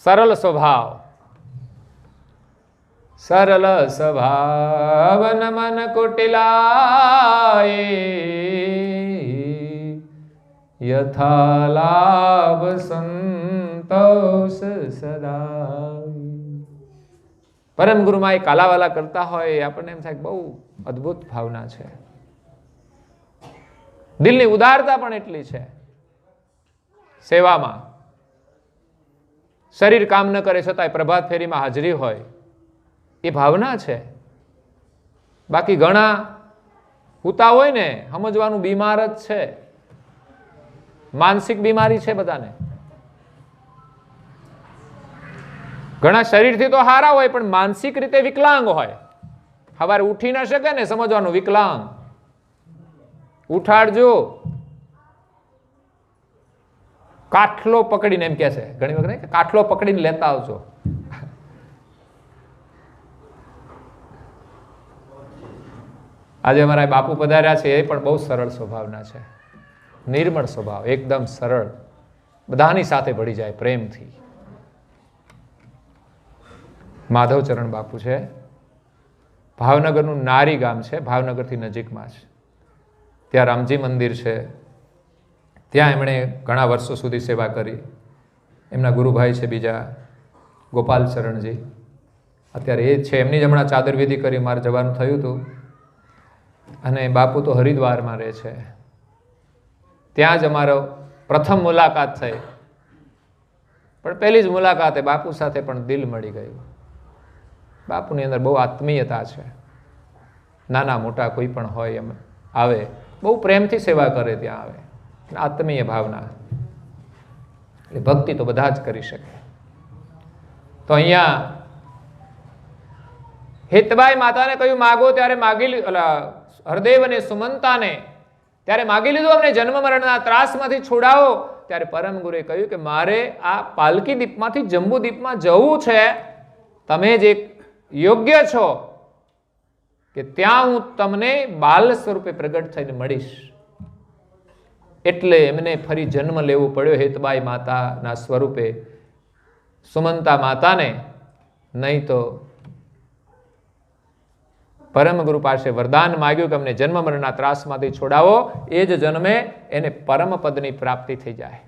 સરળ સ્વભાવ. સરલ સ્વભાવ મન કુટિલાય યથા લાભ સંતોષ સદા. પરમ ગુરુમાં એ કાલાવાલા કરતા હોય આપણને એમ થાય બહુ અદ્ભુત ભાવના છે. દિલની ઉદારતા પણ એટલી છે સેવામાં. શરીર કામ ન કરે છતાંય પ્રભાત ફેરીમાં હાજરી હોય, એ ભાવના છે. બાકી ઘણા હુતા હોય ને સમજવાનું બીમાર જ છે, માનસિક બીમારી છે બધાને. ઘણા શરીરથી તો હારા હોય પણ માનસિક રીતે વિકલાંગ હોય. સવારે ઉઠી ન શકે ને સમજવાનું વિકલાંગ. ઉઠાડજો, કાઠલો પકડીને, એમ કે છે ઘણી વખત કે કાઠલો પકડીને લેતા આવજો. આજે અમારા બાપુ પધાર્યા છે, એ પણ બહુ સરળ સ્વભાવના છે, નિર્મળ સ્વભાવ, એકદમ સરળ, બધાની સાથે ભળી જાય પ્રેમથી. માધવચરણ બાપુ છે, ભાવનગરનું નારી ગામ છે, ભાવનગરથી નજીકમાં છે. ત્યાં રામજી મંદિર છે, ત્યાં એમણે ઘણા વર્ષો સુધી સેવા કરી. એમના ગુરુભાઈ છે બીજા ગોપાલચરણજી, અત્યારે એ છે, એમની જ હમણાં ચાદર વિધિ કરી મારે જવાનું થયું હતું. અને બાપુ તો હરિદ્વારમાં રહે છે. ત્યાં જ અમારો પ્રથમ મુલાકાત થઈ. પણ પહેલી જ મુલાકાતે બાપુ સાથે પણ દિલ મળી ગયું. બાપુની અંદર બહુ આત્મીયતા છે. નાના મોટા કોઈ પણ હોય એમ આવે, બહુ પ્રેમથી સેવા કરે, ત્યાં આવે, આત્મીય ભાવના. એટલે ભક્તિ તો બધા જ કરી શકે. તો અહીંયા હેતબાઈ માતાને કહ્યું માગો, ત્યારે માગી હરદેવ અને સુમંતાને ત્યારે માગી લીધું, અમને જન્મ મરણના ત્રાસમાંથી છોડાવો. ત્યારે પરમ ગુરુએ કહ્યું કે મારે આ પાલકી દીપમાંથી જંબુ દીપમાં જવું છે, તમે જે યોગ્ય છો કે ત્યાં હું તમને બાલ સ્વરૂપે પ્રગટ થઈને મળીશ. એટલે એમને ફરી જન્મ લેવો પડ્યો હેતબાઈ માતાના સ્વરૂપે સુમંતા માતાને. નહીં તો પરમ ગુરુ પાસે વરદાન માગ્યું કે અમને જન્મ મરણના ત્રાસમાંથી છોડાવો, એ જ જન્મે એને પરમ પદની પ્રાપ્તિ થઈ જાય.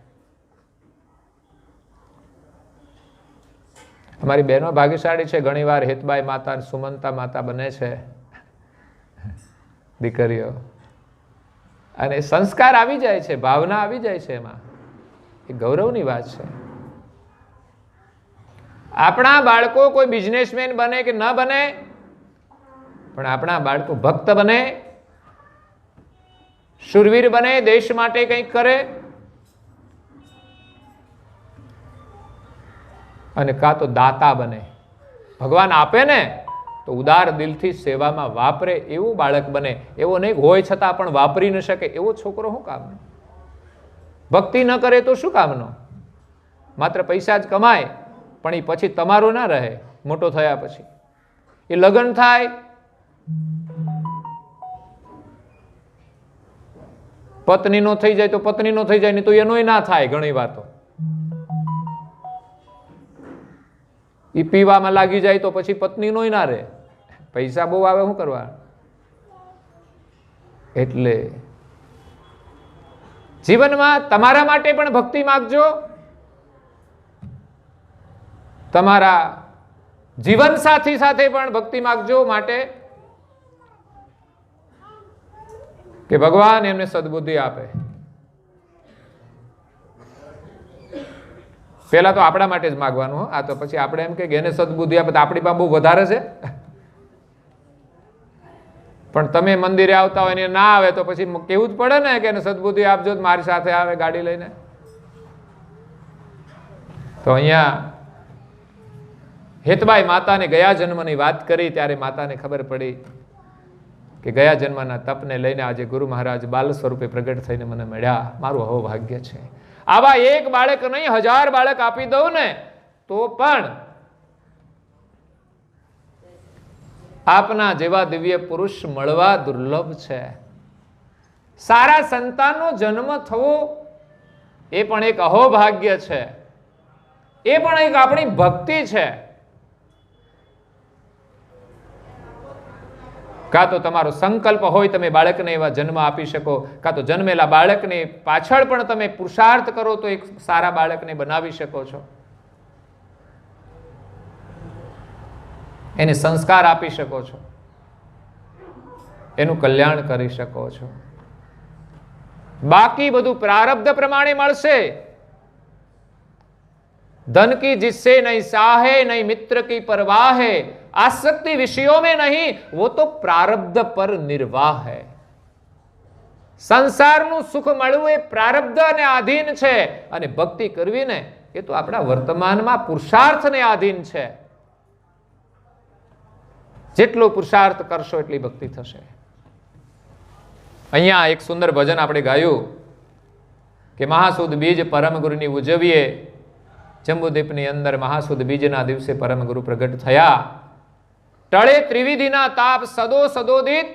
અમારી બહેનો ભાગ્યશાળી છે, ઘણીવાર હેતબાઈ માતા સુમંતા માતા બને છે દીકરીઓ, અને સંસ્કાર આવી જાય છે, ભાવના આવી જાય છે, એમાં એ ગૌરવની વાત છે. આપણા બાળકો કોઈ બિઝનેસમેન બને કે ન બને, પણ આપણા બાળકો ભક્ત બને, શૂરવીર બને, દેશ માટે કંઈક કરે, અને કાં તો દાતા બને. ભગવાન આપે ને તો ઉદાર દિલથી સેવામાં વાપરે એવું બાળક બને. એવો નહીં હોય છતાં પણ વાપરી ન શકે એવો છોકરો શું કામનો? ભક્તિ ન કરે તો શું કામનો? માત્ર પૈસા જ કમાય પણ એ પછી તમારો ના રહે. મોટો થયા પછી એ લગ્ન થાય, પત્નીનો થઈ જાય તો પત્નીનો થઈ જાય, નહીં તો એનોય ના થાય. ઘણી વાર તો એ પીવામાં લાગી જાય તો પછી પત્નીનોય ના રહે. પૈસા બહુ આવે, શું કરવા? એટલે જીવનમાં તમારા માટે પણ ભક્તિ માગજો, તમારા જીવન સાથી સાથે પણ ભક્તિ માગજો, માટે કે ભગવાન એમને સદબુદ્ધિ આપે. પેલા તો આપણા માટે જ માગવાનું. આ તો પછી આપણે એમ કે એને સદબુદ્ધિ આપે તો આપણી પાસે બહુ વધારે છે. પણ તમે મંદિરે આવતા હોય ને ના આવે તો પછી કેવું જ પડે ને કે એને સદબુદ્ધિ આપજો, મારી સાથે આવે ગાડી લઈને. તો અહીંયા હેતબાઈ માતાને ગયા જન્મની વાત કરી ત્યારે માતાને ખબર પડી કે ગયા જન્મના તપને લઈને આજે ગુરુ મહારાજ બાલ સ્વરૂપે પ્રગટ થઈને મને મળ્યા. મારું અહોભાગ્ય છે. આવા એક બાળક નહીં, 1000 બાળક આપી દઉં ને તો પણ આપના જેવા દિવ્ય પુરુષ મળવા દુર્લભ છે. સારા સંતાનનો જન્મ થવો એ પણ એક અહોભાગ્ય છે, એ પણ એક આપણી ભક્તિ છે. કાં તો તમારો સંકલ્પ હોય તમે બાળકને એવા જન્મ આપી શકો, કાં તો જન્મેલા બાળકને પાછળ પણ તમે પુરુષાર્થ કરો તો એક સારા બાળકને બનાવી શકો છો, એને સંસ્કાર આપી શકો છો, એનું કલ્યાણ કરી શકો છો. બાકી બધું પ્રારબ્ધ પ્રમાણે મળશે. धन की जिससे नहीं साहे नहीं मित्र की परवाह है, आसक्ति विषयों में नहीं, वो तो प्रारब्ध पर निर्वाह है. સંસારનું સુખ મળવું એ પ્રારબ્ધને આધીન છે, અને ભક્તિ કરવી ને એ તો આપણા વર્તમાનમાં પુરુષાર્થને આધીન છે. જેટલો પુરુષાર્થ કરશો એટલી ભક્તિ થશે. અહીંયા એક સુંદર ભજન આપણે ગાયું કે મહાસુદ બીજ પરમ ગુરુની ઉજવીએ. જંબુદ્વીપની અંદર મહાસુદ બીજના દિવસે પરમ ગુરુ પ્રગટ થયા. ટળે ત્રિવિધિના તાપ સદો સદોદિત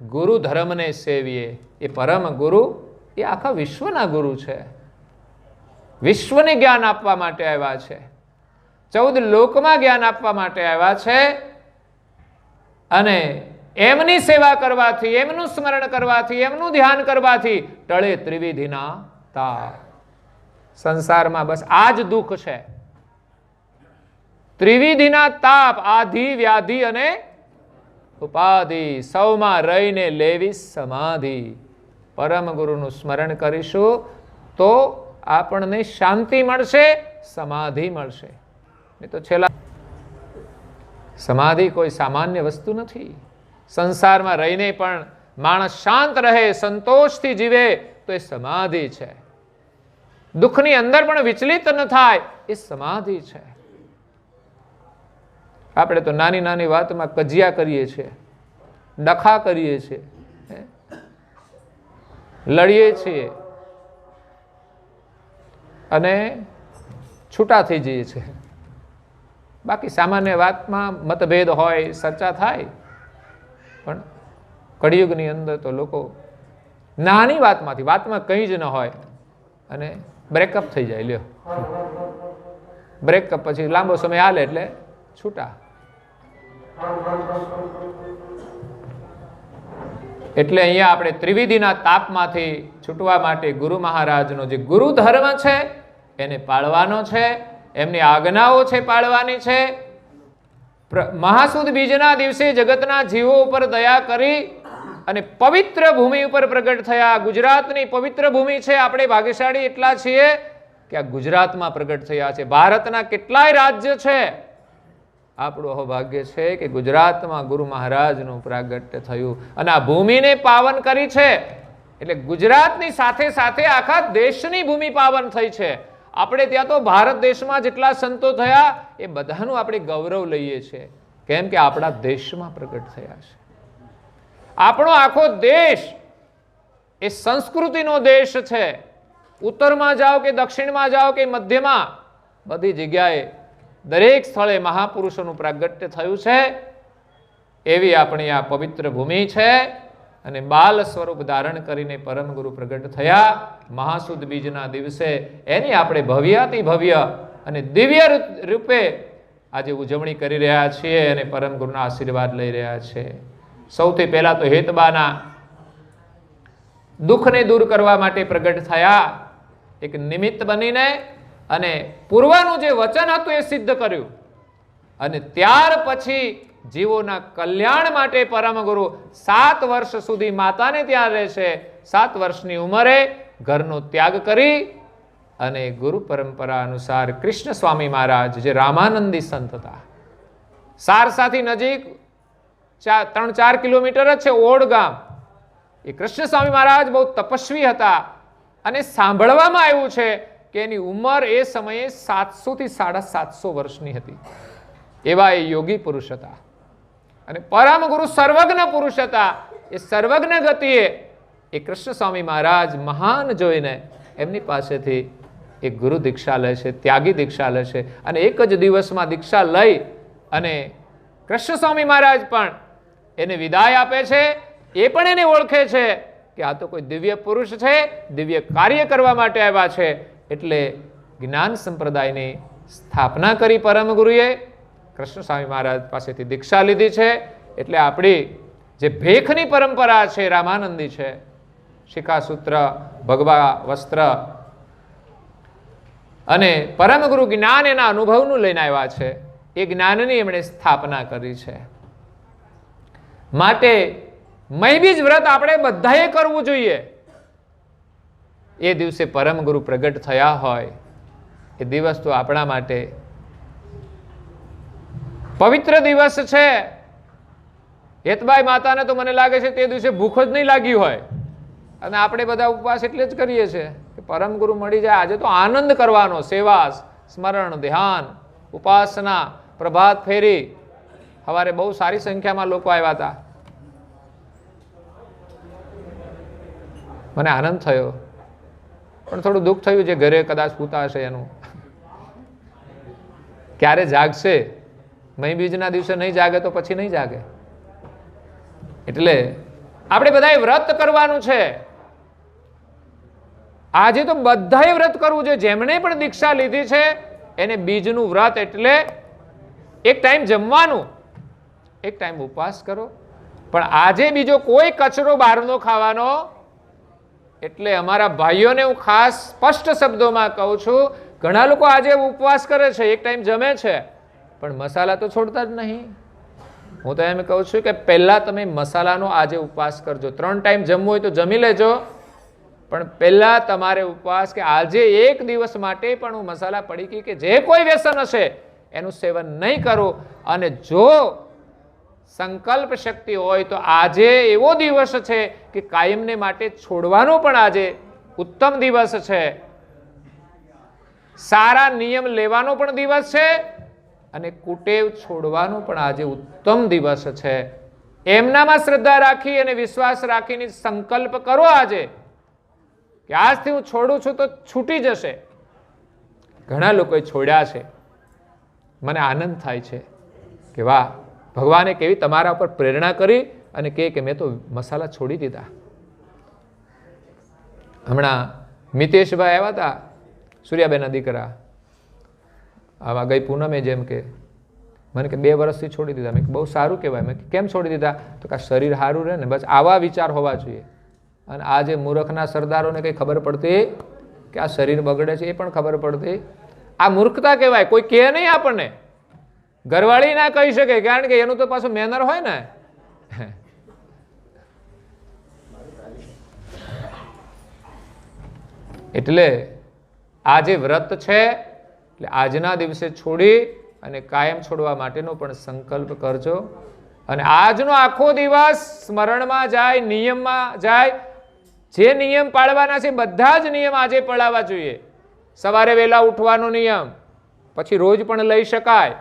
ગુરુ ધર્મને સેવીએ. એ પરમ ગુરુ એ આખા વિશ્વના ગુરુ છે. વિશ્વને જ્ઞાન આપવા માટે આવ્યા છે, 14 લોકમાં જ્ઞાન આપવા માટે આવ્યા છે. અને એમની સેવા કરવાથી, એમનું સ્મરણ કરવાથી, એમનું ધ્યાન કરવાથી ટળે ત્રિવિધિના તાપ. સંસારમાં બસ આ જ દુઃખ છે. ત્રિવિધિના તાપ, આધિ વ્યાધિ અને ઉપાધિ, સૌમાં રહીને લેવી સમાધિ. પરમ ગુરુનું સ્મરણ કરીશું તો આપણને શાંતિ મળશે, સમાધિ મળશે. નહીં તો છેલ્લા સમાધિ કોઈ સામાન્ય વસ્તુ નથી. સંસારમાં રહીને પણ માણસ શાંત રહે, સંતોષથી જીવે તો એ સમાધિ છે. દુઃખની અંદર પણ વિચલિત ન થાય એ સમાધિ છે. આપણે તો નાની નાની વાતમાં કજિયા કરીએ છીએ, ડખા કરીએ છીએ, લડીએ છીએ અને છૂટા થઈ જઈએ છીએ. બાકી સામાન્ય વાતમાં મતભેદ હોય, ચર્ચા થાય, પણ કળિયુગની અંદર તો લોકો નાની વાતમાં કંઈ જ ન હોય અને બ્રેકઅપ થઈ જાય. લ્યો, બ્રેકઅપ પછી લાંબો સમય હાલે એટલે છૂટા. એટલે અહીંયા આપણે ત્રિવિધિના તાપમાંથી છૂટવા માટે ગુરુ મહારાજનો જે ગુરુ ધર્મ છે એને પાળવાનો છે, એમની આજ્ઞાઓ છે પાળવાની છે. મહાસુદ બીજના દિવસે જગતના જીવો ઉપર દયા કરી અને પવિત્ર ભૂમિ ઉપર પ્રગટ થયા. ગુજરાતની પવિત્ર ભૂમિ છે. આપણે ભાગ્યશાળી એટલા છીએ કે આ ગુજરાતમાં પ્રગટ થયા છે. ભારતના કેટલાય રાજ્ય છે, આપણું અહોભાગ્ય છે કે ગુજરાતમાં ગુરુ મહારાજનું પ્રાગટ્ય થયું અને આ ભૂમિને પાવન કરી છે. એટલે ગુજરાતની સાથે સાથે આખા દેશની ભૂમિ પાવન થઈ છે. આપણે ત્યાં તો ભારત દેશમાં જેટલા સંતો થયા એ બધાનું આપણે ગૌરવ લઈએ છીએ, કેમ કે આપણા દેશમાં પ્રગટ થયા છે. આપણો આખો દેશ એ સંસ્કૃતિનો દેશ છે. ઉત્તરમાં જાઓ કે દક્ષિણમાં જાઓ કે મધ્યમાં, બધી જગ્યાએ દરેક સ્થળે મહાપુરુષોનું પ્રાગટ્ય થયું છે. એવી આપણી આ પવિત્ર ભૂમિ છે અને બાલ સ્વરૂપ ધારણ કરીને પરમ ગુરુ પ્રગટ થયા મહાસુદ બીજના દિવસે. એની આપણે ભવ્યાતિ ભવ્ય અને દિવ્ય રૂપે આજે ઉજવણી કરી રહ્યા છીએ અને પરમ ગુરુના આશીર્વાદ લઈ રહ્યા છીએ. સૌથી પહેલા તો હેતબાના દુઃખને દૂર કરવા માટે પ્રગટ થયા, એક નિમિત્ત બનીને, અને પૂર્વનું જે વચન હતું એ સિદ્ધ કર્યું. અને ત્યાર પછી જીવોના કલ્યાણ માટે પરમ ગુરુ 7 વર્ષ સુધી માતાને ત્યાં રહેશે. 7 વર્ષની ઉંમરે ઘરનો ત્યાગ કરી અને ગુરુ પરંપરા અનુસાર કૃષ્ણ સ્વામી મહારાજ, જે રામાનંદી સંત હતા, સારસાથી નજીક 3-4 કિલોમીટર જ છે ઓડ ગામ. એ કૃષ્ણ સ્વામી મહારાજ બહુ તપસ્વી હતા અને સાંભળવામાં આવ્યું છે કે એની ઉંમર એ સમયે 700 થી 750 વર્ષની હતી. એવા એ યોગી પુરુષ હતા અને પરમ ગુરુ સર્વજ્ઞ પુરુષ હતા. એ સર્વજ્ઞ ગતિએ એ કૃષ્ણ સ્વામી મહારાજ મહાન જોઈને એમની પાસેથી એક ગુરુ દીક્ષા લે છે, ત્યાગી દીક્ષા લે છે. અને એક જ દિવસમાં દીક્ષા લઈ અને કૃષ્ણ સ્વામી મહારાજ પણ એને વિદાય આપે છે. એ પણ એને ઓળખે છે કે આ તો કોઈ દિવ્ય પુરુષ છે, દિવ્ય કાર્ય કરવા માટે આવ્યા છે. એટલે જ્ઞાન સંપ્રદાયની સ્થાપના કરી પરમ ગુરુએ. કૃષ્ણ સ્વામી મહારાજ પાસેથી દીક્ષા લીધી છે. એટલે આપણી જે ભેખની પરંપરા છે, રામાનંદી છે, શિખાસૂત્ર, ભગવા વસ્ત્ર અને પરમ ગુરુ જ્ઞાન એના અનુભવનું લઈને આવ્યા છે. એ જ્ઞાનની એમણે સ્થાપના કરી છે. માટે મહીબીજ વ્રત આપણે બધાએ કરવું જોઈએ. એ દિવસે પરમ ગુરુ પ્રગટ થયા હોય એ દિવસ તો આપણા માટે પવિત્ર દિવસ છે. હેતબાઈ માતાને તો મને લાગે છે તે દિવસે ભૂખ જ નહીં લાગી હોય અને આપણે બધા ઉપવાસ એટલે જ કરીએ છીએ કે પરમ ગુરુ મળી જાય. આજે તો આનંદ કરવાનો, સેવા, સ્મરણ, ધ્યાન, ઉપાસના, પ્રભાત ફેરી. સવારે બહુ સારી સંખ્યામાં લોકો આવ્યા હતા. મને આનંદ થયો, પણ થોડું દુઃખ થયું જે ઘરે કદાચ પૂતા હશે એનું. ક્યારે જાગશે? મહી બીજના દિવસે નહીં જાગે તો પછી નહીં જાગે. એટલે આપણે બધાએ વ્રત કરવાનું છે. આજે તો બધાએ વ્રત કરવું છે. જેમણે પણ દીક્ષા લીધી છે એને બીજનું વ્રત એટલે એક ટાઈમ જમવાનું, એક ટાઈમ ઉપવાસ કરો. પણ આજે બીજો કોઈ કચરો બહારનો ખાવાનો. એટલે અમારા ભાઈઓને હું ખાસ સ્પષ્ટ શબ્દોમાં કહું છું, ઘણા લોકો આજે ઉપવાસ કરે છે, એક ટાઈમ જમે છે, પણ મસાલા તો છોડતા જ નહીં. હું તો એમ કહું છું કે પહેલા તમે મસાલાનો આજે ઉપવાસ કરજો. 3 ટાઈમ જમવું હોય તો જમી લેજો, પણ પહેલા તમારે ઉપવાસ કે આજે એક દિવસ માટે પણ હું મસાલા પડીકી કે જે કોઈ વ્યસન હશે એનું સેવન નહીં કરું. અને જો સંકલ્પ શક્તિ હોય તો આજે એવો દિવસ છે કે કાયમને માટે છોડવાનો પણ આજે ઉત્તમ દિવસ છે. સારા નિયમ લેવાનો પણ દિવસ છે અને કુટેવ છોડવાનો પણ આજે ઉત્તમ દિવસ છે. એમનામાં શ્રદ્ધા રાખી અને વિશ્વાસ રાખીને સંકલ્પ કરો આજે કે આજથી હું છોડું છું તો છૂટી જશે. ઘણા લોકોએ છોડ્યા છે. મને આનંદ થાય છે કે વાહ, ભગવાને કેવી તમારા ઉપર પ્રેરણા કરી અને કે મેં તો મસાલા છોડી દીધા. હમણાં મિતેશભાઈ આવ્યા હતા, સૂર્યાબેનના દીકરા, આવા ગઈ પૂનમે જેમ કે મને કે 2 વર્ષથી છોડી દીધા. મેં બહુ સારું કહેવાય. મેં કેમ છોડી દીધા? તો કે શરીર સારું રહે ને, બસ આવા વિચાર હોવા જોઈએ. અને આ જે મૂર્ખના સરદારોને કંઈ ખબર પડતી કે આ શરીર બગડે છે એ પણ ખબર પડતી. આ મૂર્ખતા કહેવાય. કોઈ કહે નહીં આપણને, ઘરવાળી ના કહી શકે, કારણ કે એનું તો પાછું મેનર હોય ને. એટલે આ જે વ્રત છે એટલે આજના દિવસે છોડી અને કાયમ છોડવા માટેનો પણ સંકલ્પ કરજો. અને આજનો આખો દિવસ સ્મરણમાં જાય, નિયમમાં જાય. જે નિયમ પાળવાના છે બધા જ નિયમ આજે પાળવા જોઈએ. સવારે વહેલા ઉઠવાનો નિયમ પછી રોજ પણ લઈ શકાય.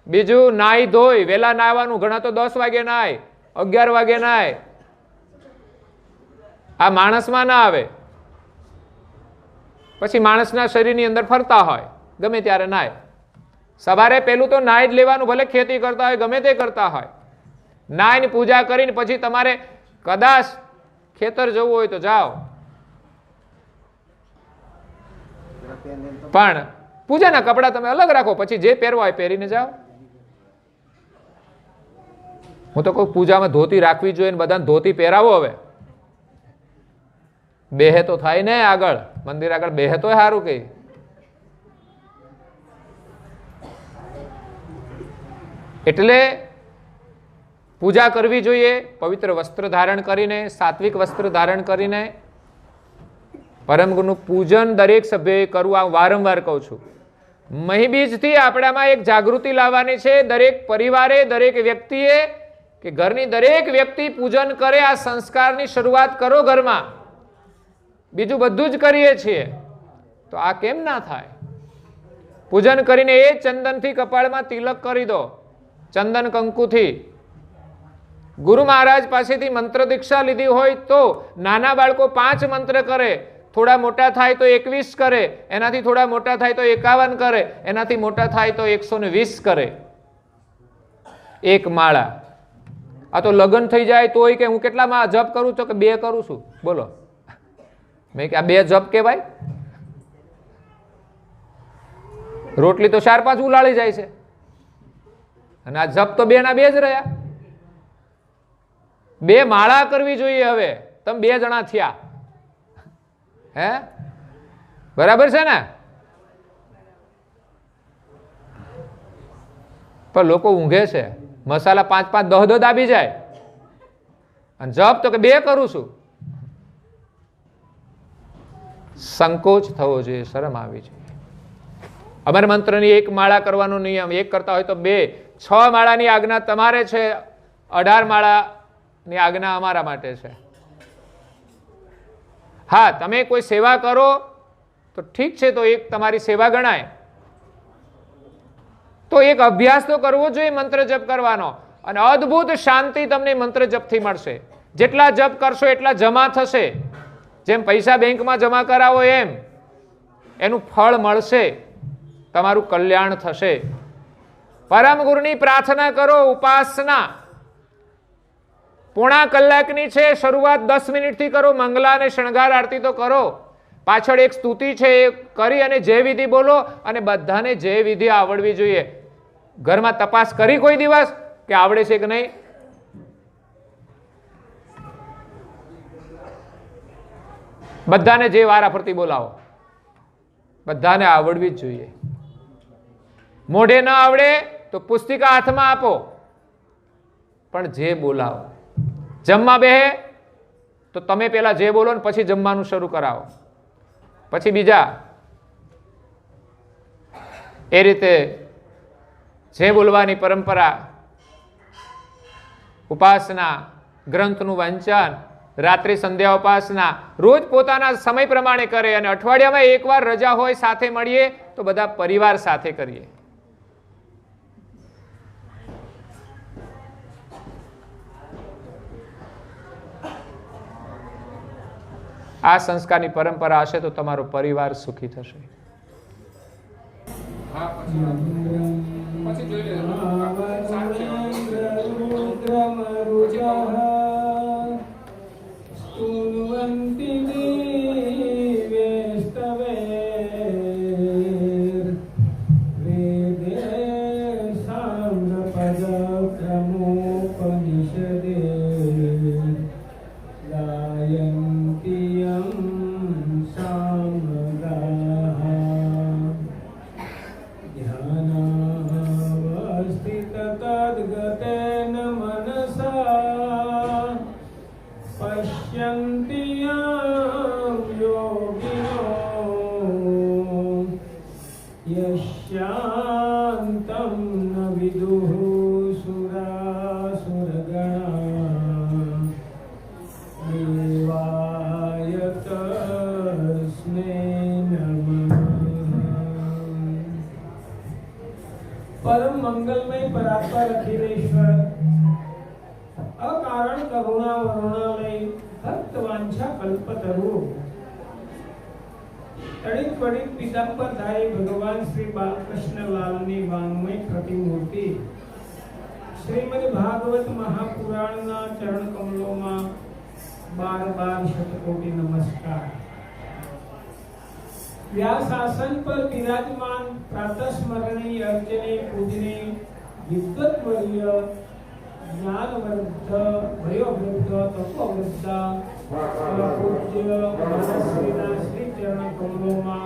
બીજું, નાહી ધોઈ વહેલા નાહવાનું. ઘણા તો 10 વાગે નાય, 11 વાગે નાય. આ માણસમાં ના આવે. પછી માણસના શરીરની અંદર ફરતા હોય, ગમે ત્યારે નાય. સવારે પહેલું તો નાહી જ લેવાનું, ભલે ખેતી કરતા હોય, ગમે તે કરતા હોય. નાહીને પૂજા કરીને પછી તમારે કદાચ ખેતર જવું હોય તો જાઓ, પણ પૂજાના કપડા તમે અલગ રાખો. પછી જે પહેરવા હોય પહેરીને જાઓ. હું તો કોઈ પૂજામાં ધોતી રાખવી જોઈએ ને બધાને ધોતી પહેરાવો. હવે બેહે તો થાય ને, આગળ મંદિર આગળ બેહે તો સારું. કઈ એટલે પૂજા કરવી જોઈએ પવિત્ર વસ્ત્ર ધારણ કરીને, સાત્વિક વસ્ત્ર ધારણ કરીને. પરમ ગુરુનું પૂજન દરેક સભ્યએ કરવું. આ વારંવાર કહું છું. મહી બીજથી આપણામાં એક જાગૃતિ લાવવાની છે. દરેક પરિવારે, દરેક વ્યક્તિએ, કે ઘરની દરેક વ્યક્તિ પૂજન કરે. આ સંસ્કારની શરૂઆત કરો ઘરમાં. બીજું બધું જ કરીએ છીએ તો આ કેમ ના થાય? પૂજન કરીને એ ચંદનથી કપાળમાં તિલક કરી દો, ચંદન કંકુથી. ગુરુ મહારાજ પાસેથી મંત્ર દીક્ષા લીધી હોય તો નાના બાળકો 5 મંત્ર કરે, થોડા મોટા થાય તો 21 કરે, એનાથી થોડા મોટા થાય તો 51 કરે, એનાથી મોટા થાય તો 120 કરે. એક માળા. આ તો લગ્ન થઈ જાય તોય કે હું કેટલામાં જપ કરું છું? કે 2 કરું છું. બોલો, મેં કે આ 2 જપ કહેવાય? રોટલી તો 4-5 ઉલાળી જાય છે અને આ જપ તો 2 ના 2 જ રહ્યા. 2 માળા કરવી જોઈએ. હવે તમે 2 જણા થયા, હે? બરાબર છે ને? પણ લોકો ઊંઘે છે, મસાલા 5-5 10 દાબી જાય અને જપ તો કે 2 કરું છું. સંકોચ થવો જોઈએ, શરમ આવી જોઈએ. અમર મંત્રની 1 માળા કરવાનો નિયમ, 1 કરતા હોય તો 2. 6 માળાની આજ્ઞા તમારે છે, 18 માળાની આજ્ઞા અમારા માટે છે. હા, તમે કોઈ સેવા કરો તો ઠીક છે, તો એક તમારી સેવા ગણાય. તો એક અભ્યાસ તો કરવો જોઈએ મંત્ર જપ કરવાનો, અને અદ્ભુત શાંતિ તમને મંત્ર જપથી મળશે. જેટલા જપ કરશો એટલા જમા થશે. જેમ પૈસા બેંકમાં જમા કરાવો એમ એનું ફળ મળશે, તમારું કલ્યાણ થશે. પરમ ગુરુની પ્રાર્થના કરો, ઉપાસના પોણા કલાકની છે. શરૂઆત 10 મિનિટથી કરો. મંગલા અને શણગાર આરતી તો કરો. પાછળ એક સ્તુતિ છે એ કરી અને જય વિધિ બોલો. અને બધાને જય વિધિ આવડવી જોઈએ. ઘરમાં તપાસ કરી કોઈ દિવસ કે આવડે છે કે નહીં? બધાને જે વારા ફરતી બોલાવો, બધાને આવડવી જ જોઈએ. મોઢે ન આવડે તો પુસ્તિકા હાથમાં આપો, પણ જે બોલાવો. જમવા બેહે તો તમે પહેલા જે બોલો ને પછી જમવાનું શરૂ કરાવો, પછી બીજા. એ રીતે જે બોલવાની પરંપરા, ઉપાસના, ગ્રંથનું વાંચન, રાત્રિ સંધ્યા ઉપાસના રોજ પોતાના સમય પ્રમાણે કરે, અને અઠવાડિયામાં એકવાર રજા હોય સાથે મળીએ તો બધા પરિવાર સાથે કરીએ. આ સંસ્કારની પરંપરા હશે તો તમારો પરિવાર સુખી થશે. परम मंगलमय परात्पर अखिलेश्वर अकारण करुणा वरुणालय भक्त वांछा कल्पतरु तड़ित पड़ित पीतांबर धारी भगवान श्री बालकृष्ण लालनी वांगमय प्रतिमूर्ति श्रीमद् भागवत महापुराण ना चरण कमलों में बार बार शतकोटि नमस्कार. व्यासासन पर विराजमान प्रातस्मरणीय अर्चनीय पूजनीय विद्वत्वर्य ज्ञानवृद्ध वयोवृद्ध तपोवृद्ध पूज्य महाश्रीना श्री चरण कमलों में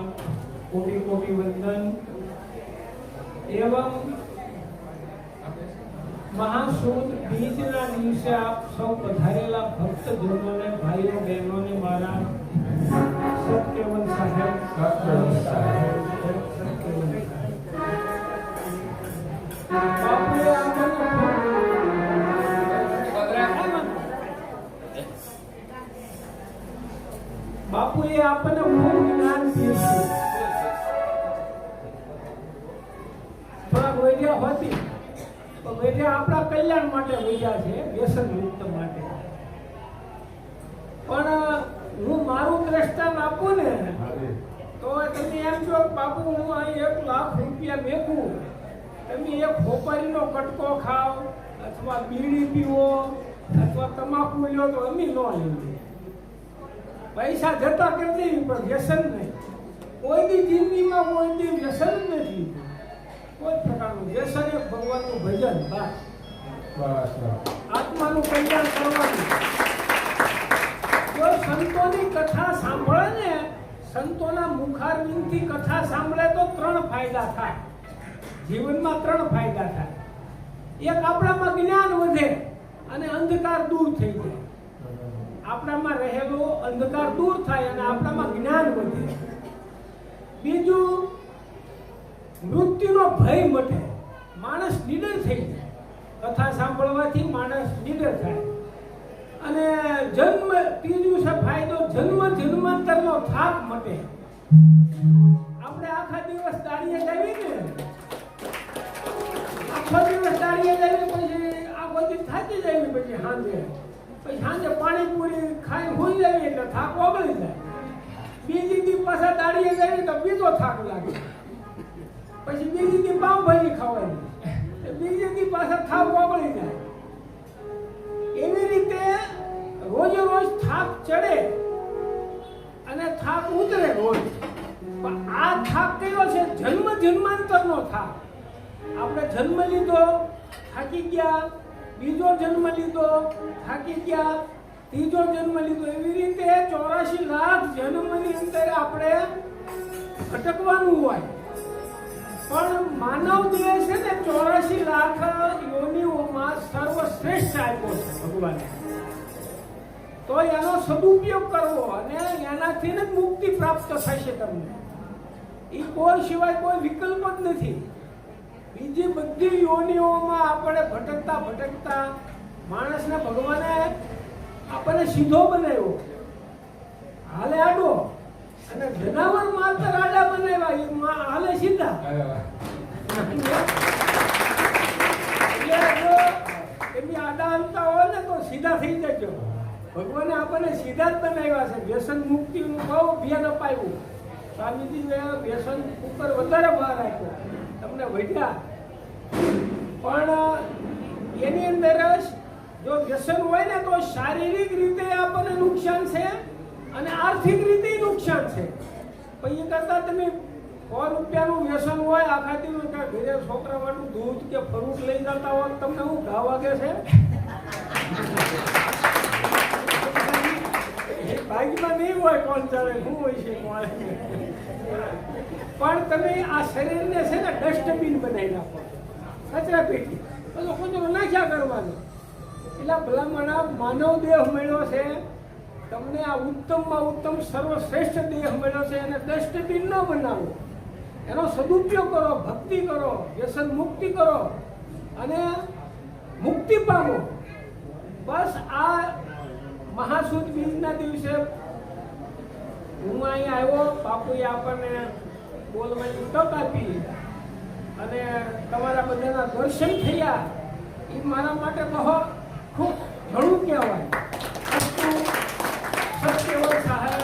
कोटि कोटि वंदन एवं महासूद बीजना दिवसे आप सौ पधारेला भक्त जनों ने भाइयों बहनों ने मारा सत्यवन साहेब બાપુએ આપણને ખૂબ જ્ઞાન દીધું. થોડા વૈદ્યા હતી તો વૈદ્યા આપણા કલ્યાણ માટે વૈદ્યા છે, વ્યસન મુક્ત માટે. પણ હું મારું દ્રષ્ટાંત આપું ને તો તમે એમ કહો બાપુ હું અહીં 1 લાખ રૂપિયા મેકું, તમે એક ખોપારીનો કટકો ખાવ અથવા બીડી પીવો અથવા તમાકુ લ્યો તો અમે ન લેવું. પૈસા જતા કરી દેવી પણ વ્યસન નહીં. કોઈ દી જિંદગીમાં કોઈ દી વ્યસન નથી. કોઈ પ્રકારનું વ્યસન એ ભગવાનનું ભજન, બસ આત્માનું કલ્યાણ કરવાનું. જો સંતોની કથા સાંભળે ને, સંતોના મુખારવિંદથી કથા સાંભળે તો 3 ફાયદા થાય. જીવનમાં 3 ફાયદા થાય. એક, આપણામાં જ્ઞાન વધે અને અંધકાર દૂર થઈ જાય. આપણામાં રહેલો અંધકાર દૂર થાય અને આપણામાં જ્ઞાન વધે. બીજું, મૃત્યુનો ભય મટે, માણસ નીડર થઈ જાય. કથા સાંભળવાથી માણસ નીડર થાય. અને ત્રીજું છે ફાયદો, જન્માંતરનો થાક મટે. આપણે આખા દિવસ દાડીએ જાવી ને, આખો દિવસ દાડીએ જાવી પછી આ બધી થાકી જાવી, પછી સાંજે પાણીપુરી ખાઈ હોઈ જાય એટલે થાક ઓગળી જાય. બીજી દી પાછા દાડીએ જાવી તો બીજો થાક લાગે. પછી બીજી દી પાવભાજી ખવાય, બીજી દી પાછા થાક ઓગળી જાય. એવી રીતે રોજે રોજ થાક ચડે અને થાક ઉતરે રોજ. પણ આ થાક કયો છે? જન્માંતરનો થાક. આપણે જન્મ લીધો, થાકી ગયા, બીજો જન્મ લીધો, થાકી ગયા, ત્રીજો જન્મ લીધો. એવી રીતે 84 લાખ જન્મની અંદર આપણે ભટકવાનું હોય. પણ માનવ દેહ છે ને 84 લાખ યોનિઓમાં સર્વશ્રેષ્ઠ આપ્યો છે ભગવાને. તો એનો સદુપયોગ કરવો અને એનાથી જ મુક્તિ પ્રાપ્ત થશે તમને. એ કોઈ સિવાય કોઈ વિકલ્પ જ નથી. બીજી બધી યોનિઓમાં આપણે ભટકતા માણસને ભગવાને આપણને સીધો બનાવ્યો, હાલે આડો, અને જનાવર માત્ર આડા બનાવ્યા, એ હાલે સીધા. એટલે જો એમની આડા હાલતા હોય ને તો સીધા થઈ જજો. ભગવાને આપણને સીધા જ બનાવ્યા છે. વ્યસન મુક્તિનું બહુ અભિયાન અપાયું. સ્વામીજી વ્યસન ઉપર વધારે ભાર રાખ્યો, તમને વધ્યા. પણ એની અંદર જો વ્યસન હોય ને તો શારીરિક રીતે આપણને નુકસાન છે અને આર્થિક રીતે નુકસાન છે. પછી કરતા તમે 100 રૂપિયાનું વ્યસન હોય, આખા દિવસ ઘરે છોકરા માટે દૂધ કે ફ્રૂટ લઈ જતા હોય, તમને હું ઘા વાગે છે? ભાગમાં નહીં હોય, કોણ ચાલે શું હોય છે કોણ. પણ તમે આ શરીરને છે ને ડસ્ટબિન બનાવી નાખો, કચરા પેટી, તો કચરો નાખ્યા કરવાનો. એટલે ભલામણા માનવ દેહ મળ્યો છે તમને, આ ઉત્તમમાં ઉત્તમ સર્વશ્રેષ્ઠ દેહ મળ્યો છે, એને ડસ્ટબિન ન બનાવો. એનો સદુપયોગ કરો, ભક્તિ કરો, વ્યસન મુક્તિ કરો અને મુક્તિ પામો. બસ આ મહાસુદ બીજના દિવસે હું અહીંયા આવ્યો, બાપુએ આપણને બોલવાની તક આપી અને તમારા બધાના દર્શન થયા. એ મારા માટે બહુ ખૂબ ઘણું કહેવાય. સત્ય સહાય